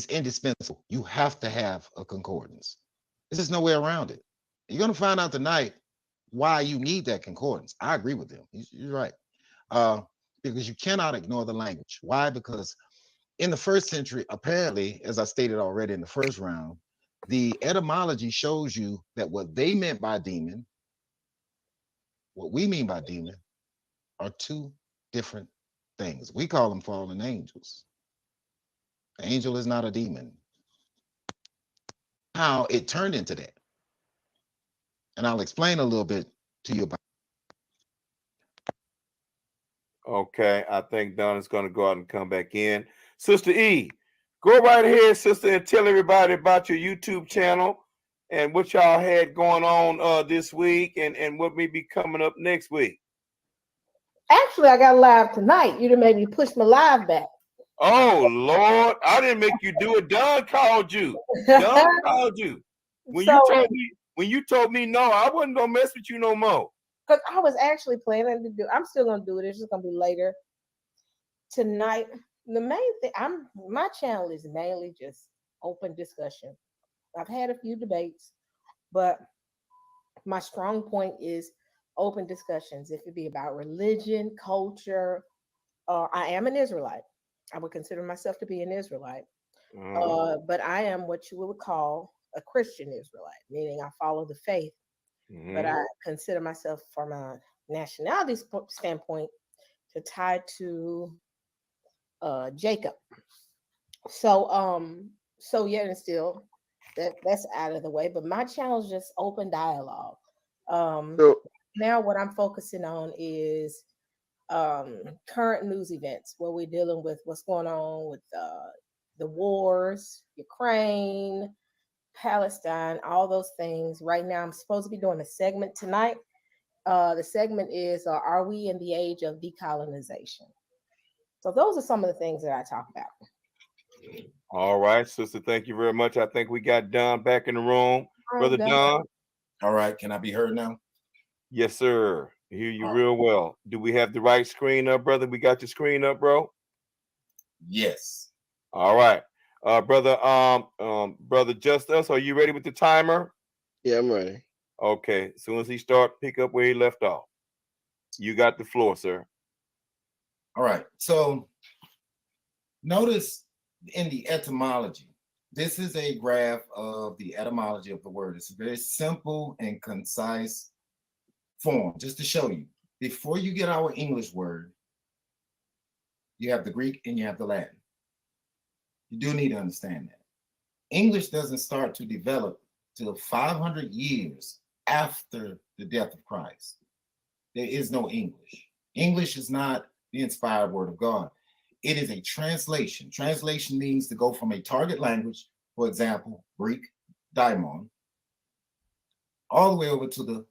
indispensable. You have to have a concordance. There's just no way around it. You're going to find out tonight why you need that concordance. I agree with him. You're right. Because you cannot ignore the language. Why? Because in the first century, apparently, as I stated already in the first round, the etymology shows you that what they meant by demon, what we mean by demon, are two different things. We call them fallen angels. An angel is not a demon. How it turned into that. And I'll explain a little bit to you about. Okay, I think Don is going to go out and come back in. Sister E, go right ahead, sister, and tell everybody about your YouTube channel and what y'all had going on this week and what may be coming up next week. Actually, I got live tonight. You done made me push my live back. Oh, Lord, I didn't make you do it. Don called you. Don called you. When you told me no, I wasn't going to mess with you no more. Because I was actually planning to do, I'm still going to do it. It's just going to be later tonight. The main thing, my channel is mainly just open discussion. I've had a few debates, but my strong point is open discussions. If it be about religion, culture, I am an Israelite. I would consider myself to be an Israelite. But I am what you would call a Christian Israelite, meaning I follow the faith. But I consider myself, from a nationality standpoint, to tie to Jacob. So yet and still, that's out of the way. But my channel is just open dialogue. Now what I'm focusing on is current news events, where we're dealing with what's going on with the wars, Ukraine, Palestine, all those things. Right now, I'm supposed to be doing a segment tonight. The segment is, are we in the age of decolonization? So those are some of the things that I talk about. All right, sister, thank you very much. I think we got Don back in the room. Brother Don. All right, can I be heard now? Yes, sir. I hear you real well. Do we have the right screen up, brother? We got your screen up, bro? Yes. All right. Brother Justice, are you ready with the timer? Yeah, I'm ready. Okay. As soon as he starts, pick up where he left off. You got the floor, sir. All right. So notice in the etymology, this is a graph of the etymology of the word. It's a very simple and concise form, just to show you. before you get our English word, you have the Greek and you have the Latin. You do need to understand that. English doesn't start to develop till 500 years after the death of Christ. There is no English. English is not the inspired word of God. It is a translation. Translation means to go from a target language, for example, Greek, daimon, all the way over to the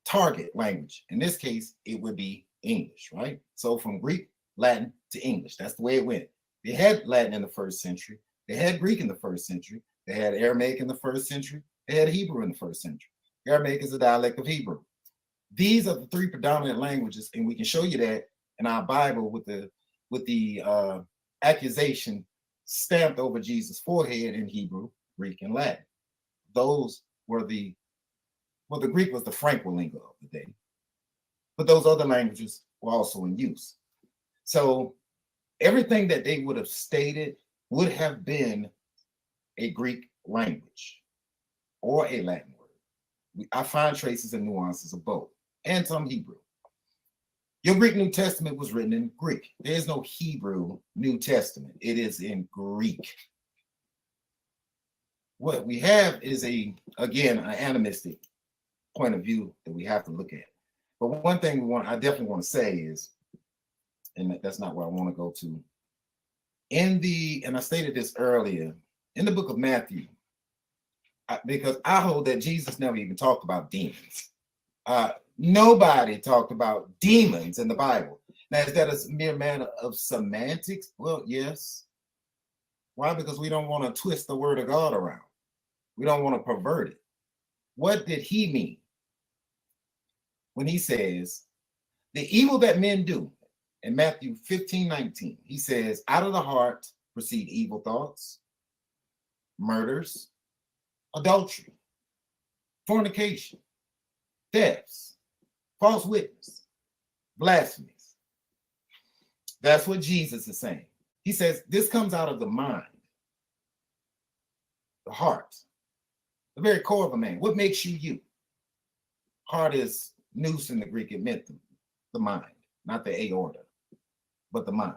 target language. In this case, it would be English, right? So from Greek, Latin to English. That's the way it went. They had Latin in the first century. They had Greek in the first century. They had Aramaic in the first century. They had Hebrew in the first century. Aramaic is a dialect of Hebrew. These are the three predominant languages, and we can show you that in our Bible with the accusation stamped over Jesus' forehead in Hebrew, Greek, and Latin. Those were the Greek was the Franco lingo of the day, but those other languages were also in use. So everything that they would have stated would have been a Greek language or a Latin word. I find traces and nuances of both, and some Hebrew. Your Greek New Testament was written in Greek. There is no Hebrew New Testament. It is in Greek. What we have is again, an animistic point of view that we have to look at. But one thing I definitely want to say is, and that's not where I want to go to, and I stated this earlier, in the book of Matthew, because I hold that Jesus never even talked about demons. Nobody talked about demons in the Bible. Now, is that a mere matter of semantics? Well, yes. Why? Because we don't want to twist the word of God around. We don't want to pervert it. What did he mean when he says, the evil that men do? In Matthew 15:19, he says, out of the heart proceed evil thoughts, murders, adultery, fornication, thefts, false witness, blasphemies. That's what Jesus is saying. He says this comes out of the mind, the heart, the very core of a man. What makes you you? Heart is nous in the Greek. It meant the mind, not the aorta, but the mind.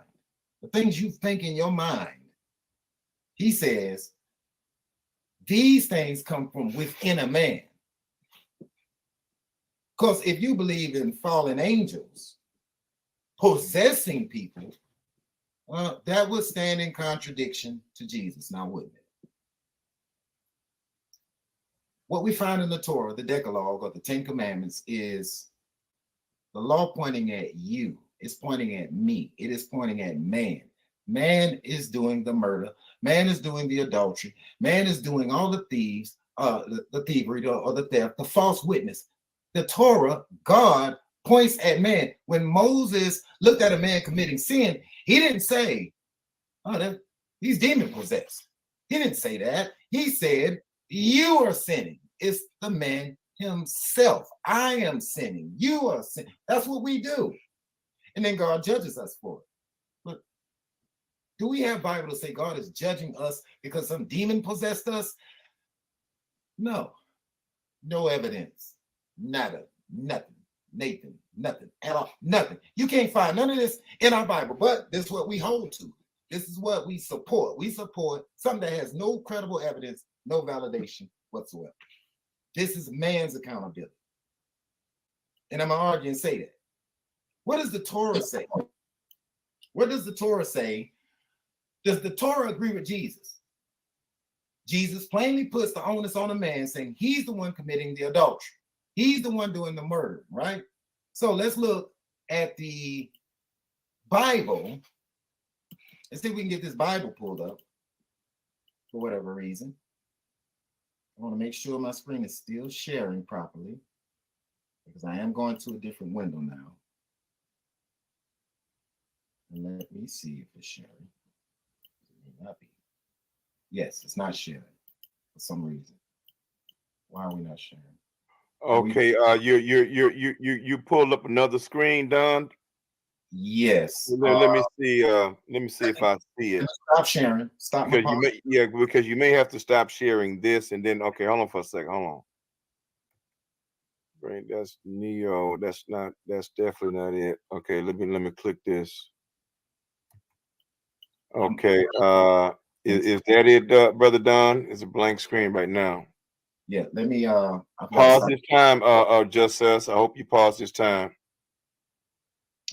The things you think in your mind, he says, these things come from within a man. Because if you believe in fallen angels possessing people, that would stand in contradiction to Jesus, now wouldn't it? What we find in the Torah, the Decalogue, or the Ten Commandments, is the law pointing at you. It's pointing at me. It is pointing at man. Man is doing the murder. Man is doing the adultery. Man is doing all the thieves, the thievery or the theft, the false witness. The Torah, God points at man. When Moses looked at a man committing sin, he didn't say, oh, he's demon possessed. He didn't say that. He said, you are sinning. It's the man himself. I am sinning. You are sinning. That's what we do. And then God judges us for it. But do we have Bible to say God is judging us because some demon possessed us? No. No evidence. Nada. Nothing. Nathan. Nothing at all. Nothing. You can't find none of this in our Bible, but this is what we hold to. This is what we support. We support something that has no credible evidence, no validation whatsoever. This is man's accountability. And I'm going to argue and say that. What does the Torah say? What does the Torah say? Does the Torah agree with Jesus? Jesus plainly puts the onus on a man, saying he's the one committing the adultery. He's the one doing the murder, right? So let's look at the Bible and see if we can get this Bible pulled up for whatever reason. I want to make sure my screen is still sharing properly because I am going to a different window now. And let me see if it's sharing. It may not be. Yes, it's not sharing for some reason. Why are we not sharing? Okay, you pulled up another screen, Don. Yes. Let me see. Let me see if I see it. Stop sharing. Stop. Because you may have to stop sharing this, and then hold on for a second. Hold on. screen. That's Neo. That's definitely not it. Okay, let me click this. Okay. Is that it, Brother Don? It's a blank screen right now. Yeah, let me Pause this time, just us. I hope you pause this time.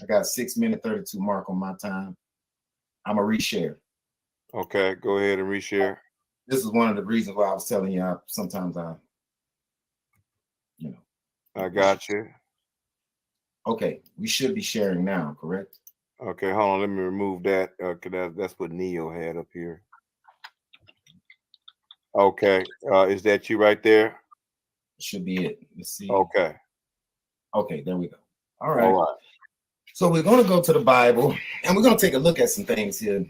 I got 6 minute 32 mark on my time. I'm a reshare. Okay, go ahead and reshare. This is one of the reasons why I was telling you sometimes I got you. Okay, we should be sharing now, correct? Okay, hold on. Let me remove that. Cause that's what Neo had up here. Okay, is that you right there? Should be it. Let's see. Okay. Okay, there we go. All right. So we're going to go to the Bible and we're going to take a look at some things here.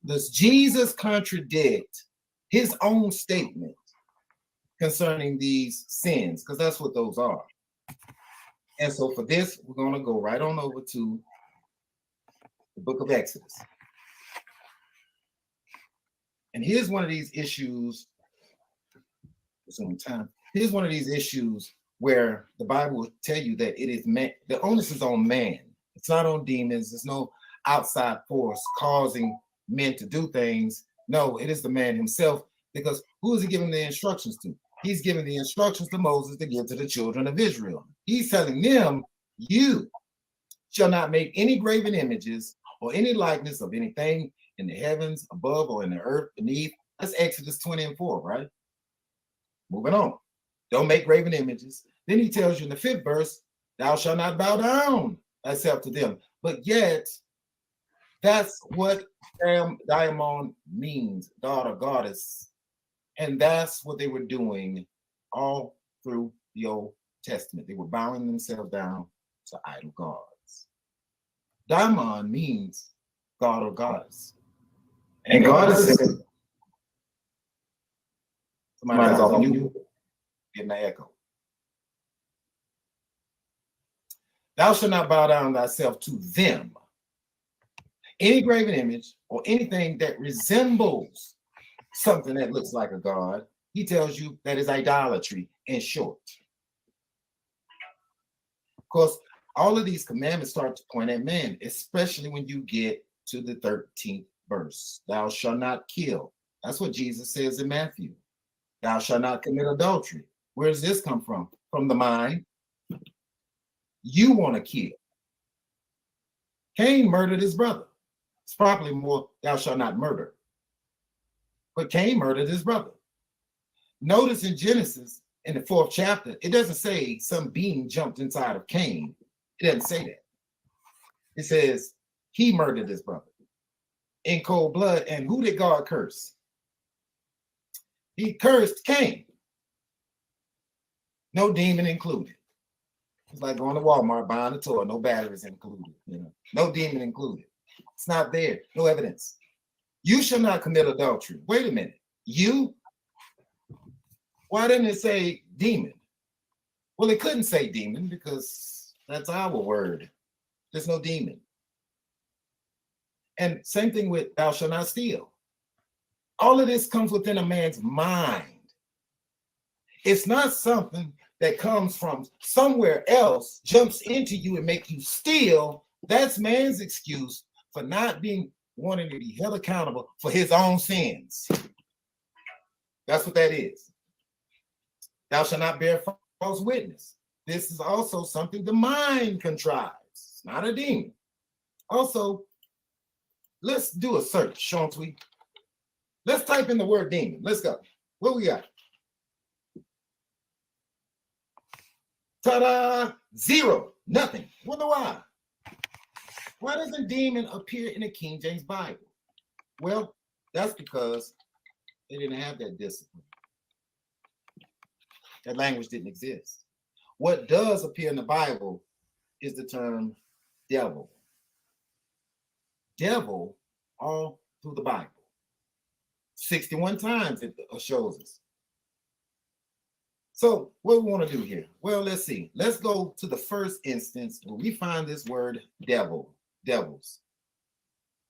Does Jesus contradict his own statement concerning these sins? Because that's what those are. And so for this, we're going to go right on over to the book of Exodus. And here's one of these issues. Here's one of these issues where the Bible will tell you that it is man, the onus is on man. It's not on demons. There's no outside force causing men to do things. No, it is the man himself, because who is he giving the instructions to? He's giving the instructions to Moses to give to the children of Israel. He's telling them, you shall not make any graven images or any likeness of anything in the heavens above or in the earth beneath. That's Exodus 20:4, right? Moving on. Don't make graven images. Then he tells you in the 5th verse, thou shalt not bow down thyself to them. But yet, that's what diamond means, god or goddess. And that's what they were doing all through the Old Testament. They were bowing themselves down to idol gods. Diamond means god or goddess. And goddess, somebody's off mute, getting an echo. Thou shalt not bow down thyself to them. Any graven image or anything that resembles something that looks like a god, he tells you that is idolatry in short. Of course, all of these commandments start to point at man, especially when you get to the 13th verse. Thou shalt not kill. That's what Jesus says in Matthew. Thou shalt not commit adultery. Where does this come from? From the mind. You want to kill. Cain murdered his brother. It's probably more, thou shalt not murder. But Cain murdered his brother. Notice in Genesis, in the 4th chapter, it doesn't say some being jumped inside of Cain. It doesn't say that. It says he murdered his brother in cold blood. And who did God curse? He cursed Cain. No demon included. It's like going to Walmart, buying a toy, no batteries included. No demon included. It's not there. No evidence. You shall not commit adultery. Wait a minute. You? Why didn't it say demon? Well, it couldn't say demon because that's our word. There's no demon. And same thing with thou shalt not steal. All of this comes within a man's mind. It's not something that comes from somewhere else, jumps into you and make you steal. That's man's excuse for not wanting to be held accountable for his own sins. That's what that is. Thou shalt not bear false witness. This is also something the mind contrives. It's not a demon. Also, let's do a search, Sean Tweet. Let's type in the word demon. Let's go. What we got? Ta-da! 0. Nothing. Wonder why? Why doesn't demon appear in the King James Bible? Well, that's because they didn't have that discipline. That language didn't exist. What does appear in the Bible is the term devil. Devil all through the Bible. 61 times it shows us. So what we want to do here? Well, let's see. Let's go to the first instance where we find this word devil, devils.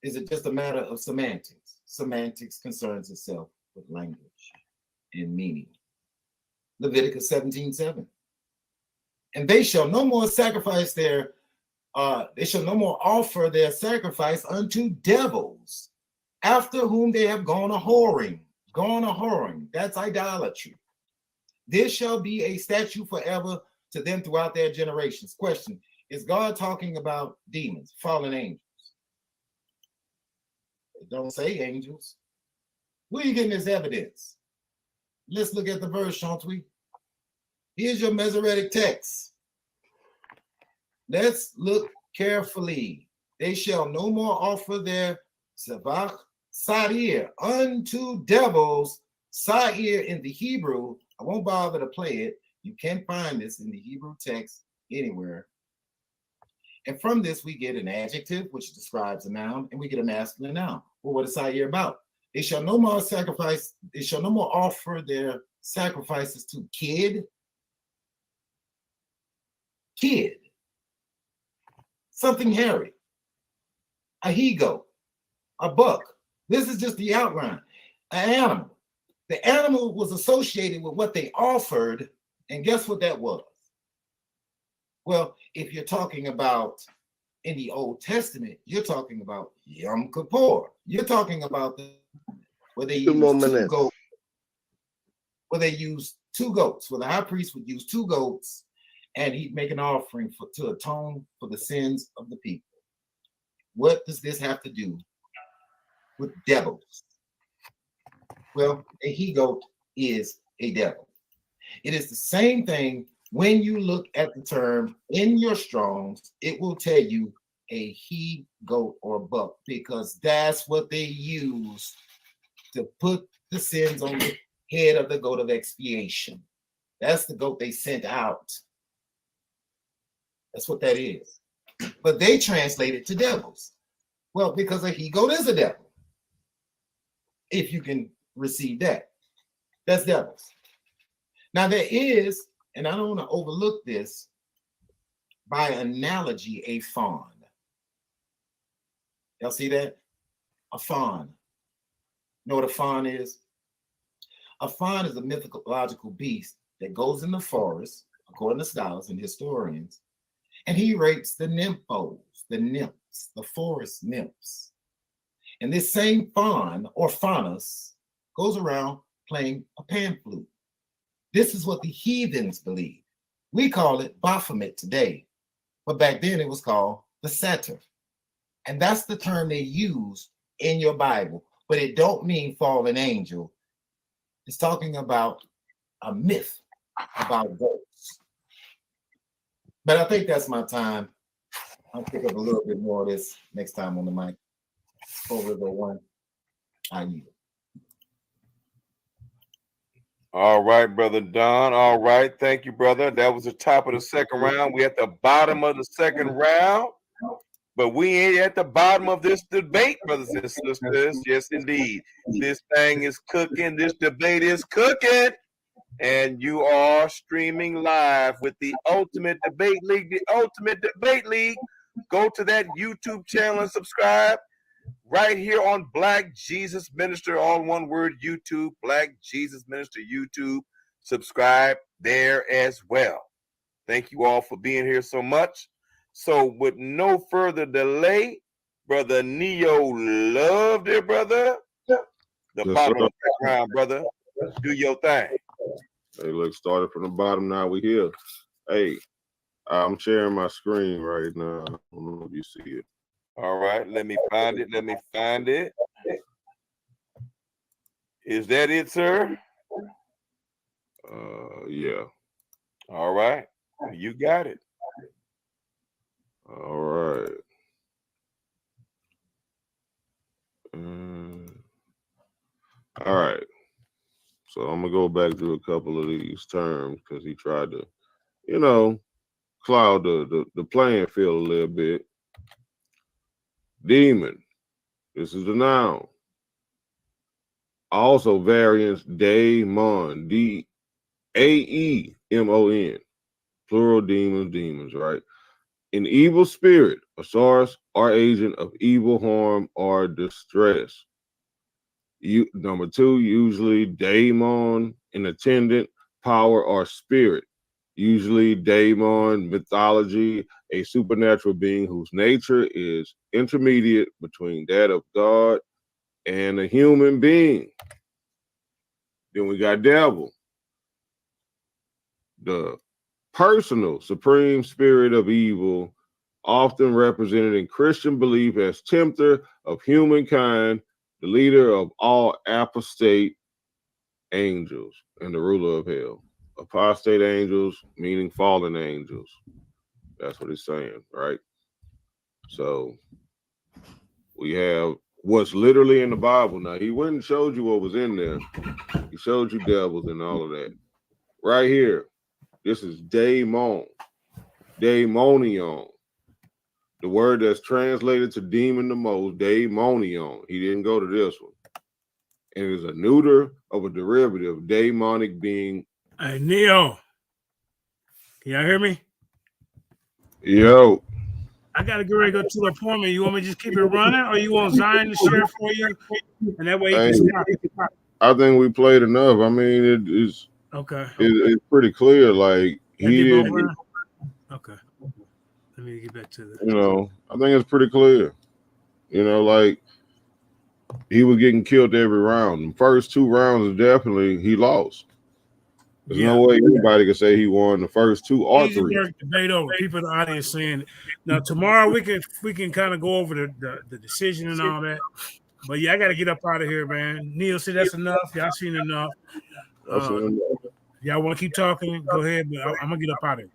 Is it just a matter of semantics? Semantics concerns itself with language and meaning. Leviticus 17:7. And they shall no more sacrifice they shall no more offer their sacrifice unto devils, after whom they have gone a whoring. Gone a whoring. That's idolatry. This shall be a statute forever to them throughout their generations. Question: is God talking about demons, fallen angels? It don't say angels. Where are you getting this evidence? Let's look at the verse, shan't we? Here's your Masoretic text. Let's look carefully. They shall no more offer their Zavach Sair unto devils. Sair in the Hebrew, I won't bother to play it. You can find this in the Hebrew text anywhere. And from this, we get an adjective, which describes a noun, and we get a masculine noun. Well, what is Sair about? They shall no more sacrifice, they shall no more offer their sacrifices to kid, something hairy, a he-goat, a buck. This is just the outline. An animal. The animal was associated with what they offered, and guess what that was? Well, if you're talking about in the Old Testament, you're talking about Yom Kippur. You're talking about where they use two goats. Where they use two goats. Where the high priest would use two goats, and he'd make an offering to atone for the sins of the people. What does this have to do with devils? Well, a he-goat is a devil. It is the same thing. When you look at the term in your Strongs, it will tell you a he-goat or buck, because that's what they use to put the sins on the head of the goat of expiation. That's the goat they sent out. That's what that is. But they translate it to devils. Well, because a he-goat is a devil. If you can receive that. That's devils. Now there is, and I don't want to overlook this, by analogy, a fawn. Y'all see that? A fawn. You know what a fawn is? A fawn is a mythological beast that goes in the forest, according to scholars and historians, and he rapes the nymphos, the nymphs, the forest nymphs. And this same fawn, or faunus, goes around playing a pan flute. This is what the heathens believe. We call it Baphomet today, but back then it was called the satyr. And that's the term they use in your Bible, but it don't mean fallen angel. It's talking about a myth about ghosts. But I think that's my time. I'll pick up a little bit more of this next time on the mic. Prooizo1, I yield. All right, brother Don. All right, thank you, brother. That was the top of the second round. We at the bottom of the second round, but we ain't at the bottom of this debate, brothers and sisters. Yes, indeed. This thing is cooking. This debate is cooking. And you are streaming live with the Ultimate Debate League. The Ultimate Debate League. Go to that YouTube channel and subscribe. Right here on Black Jesus Minister, all one word, YouTube, Black Jesus Minister YouTube. Subscribe there as well. Thank you all for being here so much. So with no further delay, Brother Neo Love, dear brother, the Yes, bottom sir. of the second round, brother. Do your thing. Hey, look, started from the bottom, now we here. Hey, I'm sharing my screen right now. I don't know if you see it. All right, let me find it. Let me find it. Is that it, sir? Yeah. All right, you got it. All right. All right. So I'm gonna go back to a couple of these terms because he tried to, cloud the playing field a little bit. Demon. This is the noun. Also variants daemon, D-A-E-M-O-N. Plural demons, right? An evil spirit, a source or agent of evil harm or distress. Number two, usually daemon, an attendant, power or spirit. usually daemon mythology, a supernatural being whose nature is intermediate between that of God and a human being. Then we got devil, the personal supreme spirit of evil, often represented in Christian belief as tempter of humankind, the leader of all apostate angels, and the ruler of hell. Apostate angels, meaning fallen angels. That's what it's saying, right? So we have what's literally in the Bible. Now, he went and showed you what was in there. He showed you devils and all of that. Right here, this is daemon, daemonion. The word that's translated to demon the most, daemonion. He didn't go to this one. And it is a neuter of a derivative, daemonic being. Hey, Neo. Can y'all hear me? Yo. I got to get ready to go to the appointment. You want me to just keep it running, or you want Zion to share for you? And that way you can stop. I think we played enough. I mean, it's okay. It's pretty clear. Like, he didn't. Okay. Let me get back to that. You know, I think it's pretty clear. You know, like, he was getting killed every round. The first 2 rounds, definitely, he lost. There's no way anybody could say he won the first 2 or 3. Debate over. People in the audience saying, now tomorrow we can kind of go over the decision and all that. But yeah, I got to get up out of here, man. Neil said that's enough. Y'all seen enough. Y'all want to keep talking? Go ahead, but I'm gonna get up out of here.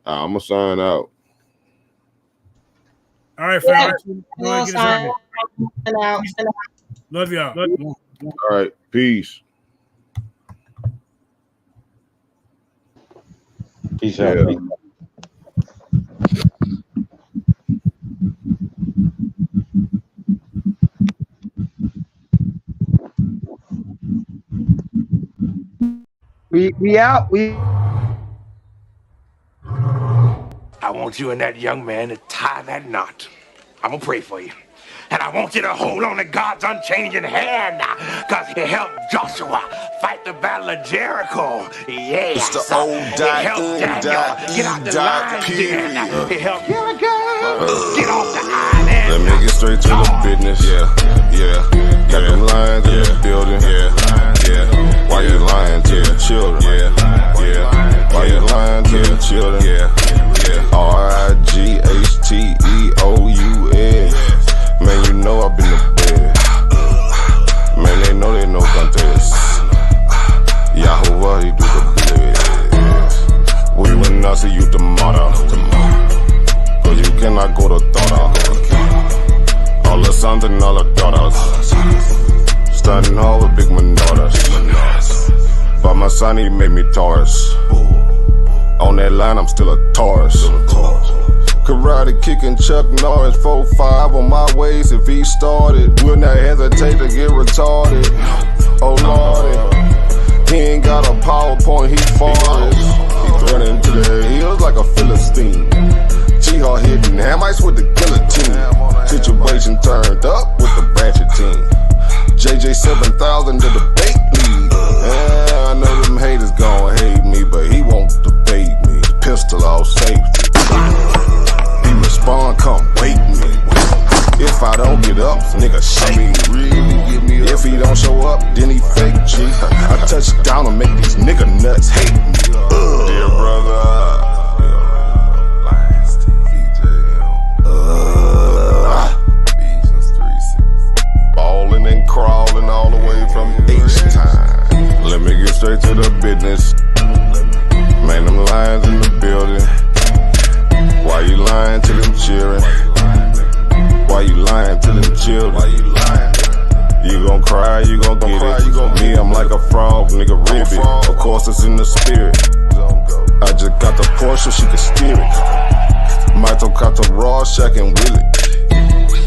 I'm gonna sign out. All right, fam. Love y'all. All right, peace. Peace out. We out. I want you and that young man to tie that knot. I'm gonna pray for you. And I want you to hold on to God's unchanging hand, because he helped Joshua fight the battle of Jericho. Yes. It's the old He helped Daniel get out the lion's den. He helped Gilligan get off the island. Let me get straight to the business. Yeah. Got them lions in the building. Yeah. Why you lying to the children? Yeah. Why you lying to the children? Yeah. RIGHTEOUN. Man, you know I've been to bed. Man, they know contest. Yahuwah, he do the bled. We will not see you tomorrow. Cause you cannot go to Thora. All the sons and all the daughters. Standing hard with big man daughters. But my son, he made me Taurus. On that line, I'm still a Taurus. Karate kicking Chuck Norris, 4-5 on my waist. If he started, will not hesitate to get retarded. Oh lordy, he ain't got a PowerPoint, he forest. He running to the hills like a Philistine. G-Hawk hitting Hamites with the guillotine. Situation turned up with the ratchet team. JJ 7000 to the debate league. Yeah, I know them haters gon' hate me, but he won't debate me. Pistol off safety. He respond, come wake me. If I don't get up, nigga shake me. If he don't show up, then he fake G. I touch down and make these nigga nuts hate me. Dear brother. Ballin' and crawling all the way from H-Time. Let me get straight to the business. Man, them lions in the building. Why you lying to them children? Why you lying to them children? You gon' cry, you gon' get it. Me, I'm like a frog, nigga, ribbit. Of course, it's in the spirit. I just got the Porsche, she can steer it. Michael got the raw, Shaq and Willie.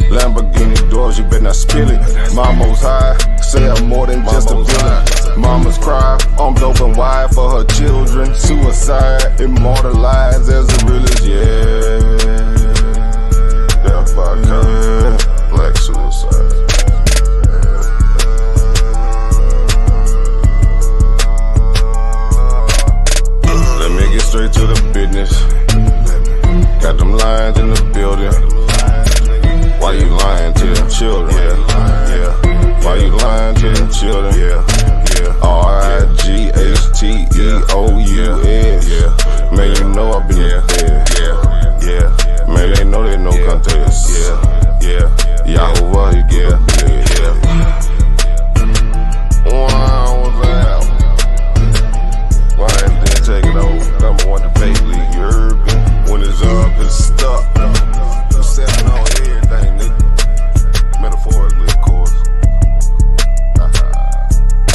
Lamborghini doors, you better not spill it. Mama's high, say I'm more than just a villain. Mama's cry, arms open wide for her children. Suicide, immortalized as the realest, yeah. Death by cop, black suicide. Yes. Got them lions in the building. Why you lying to them children? Yeah. Why you lying to them children? Yeah. RIGHTEOUS. Man, you know I been there. Man, they know they no contest. Yahoo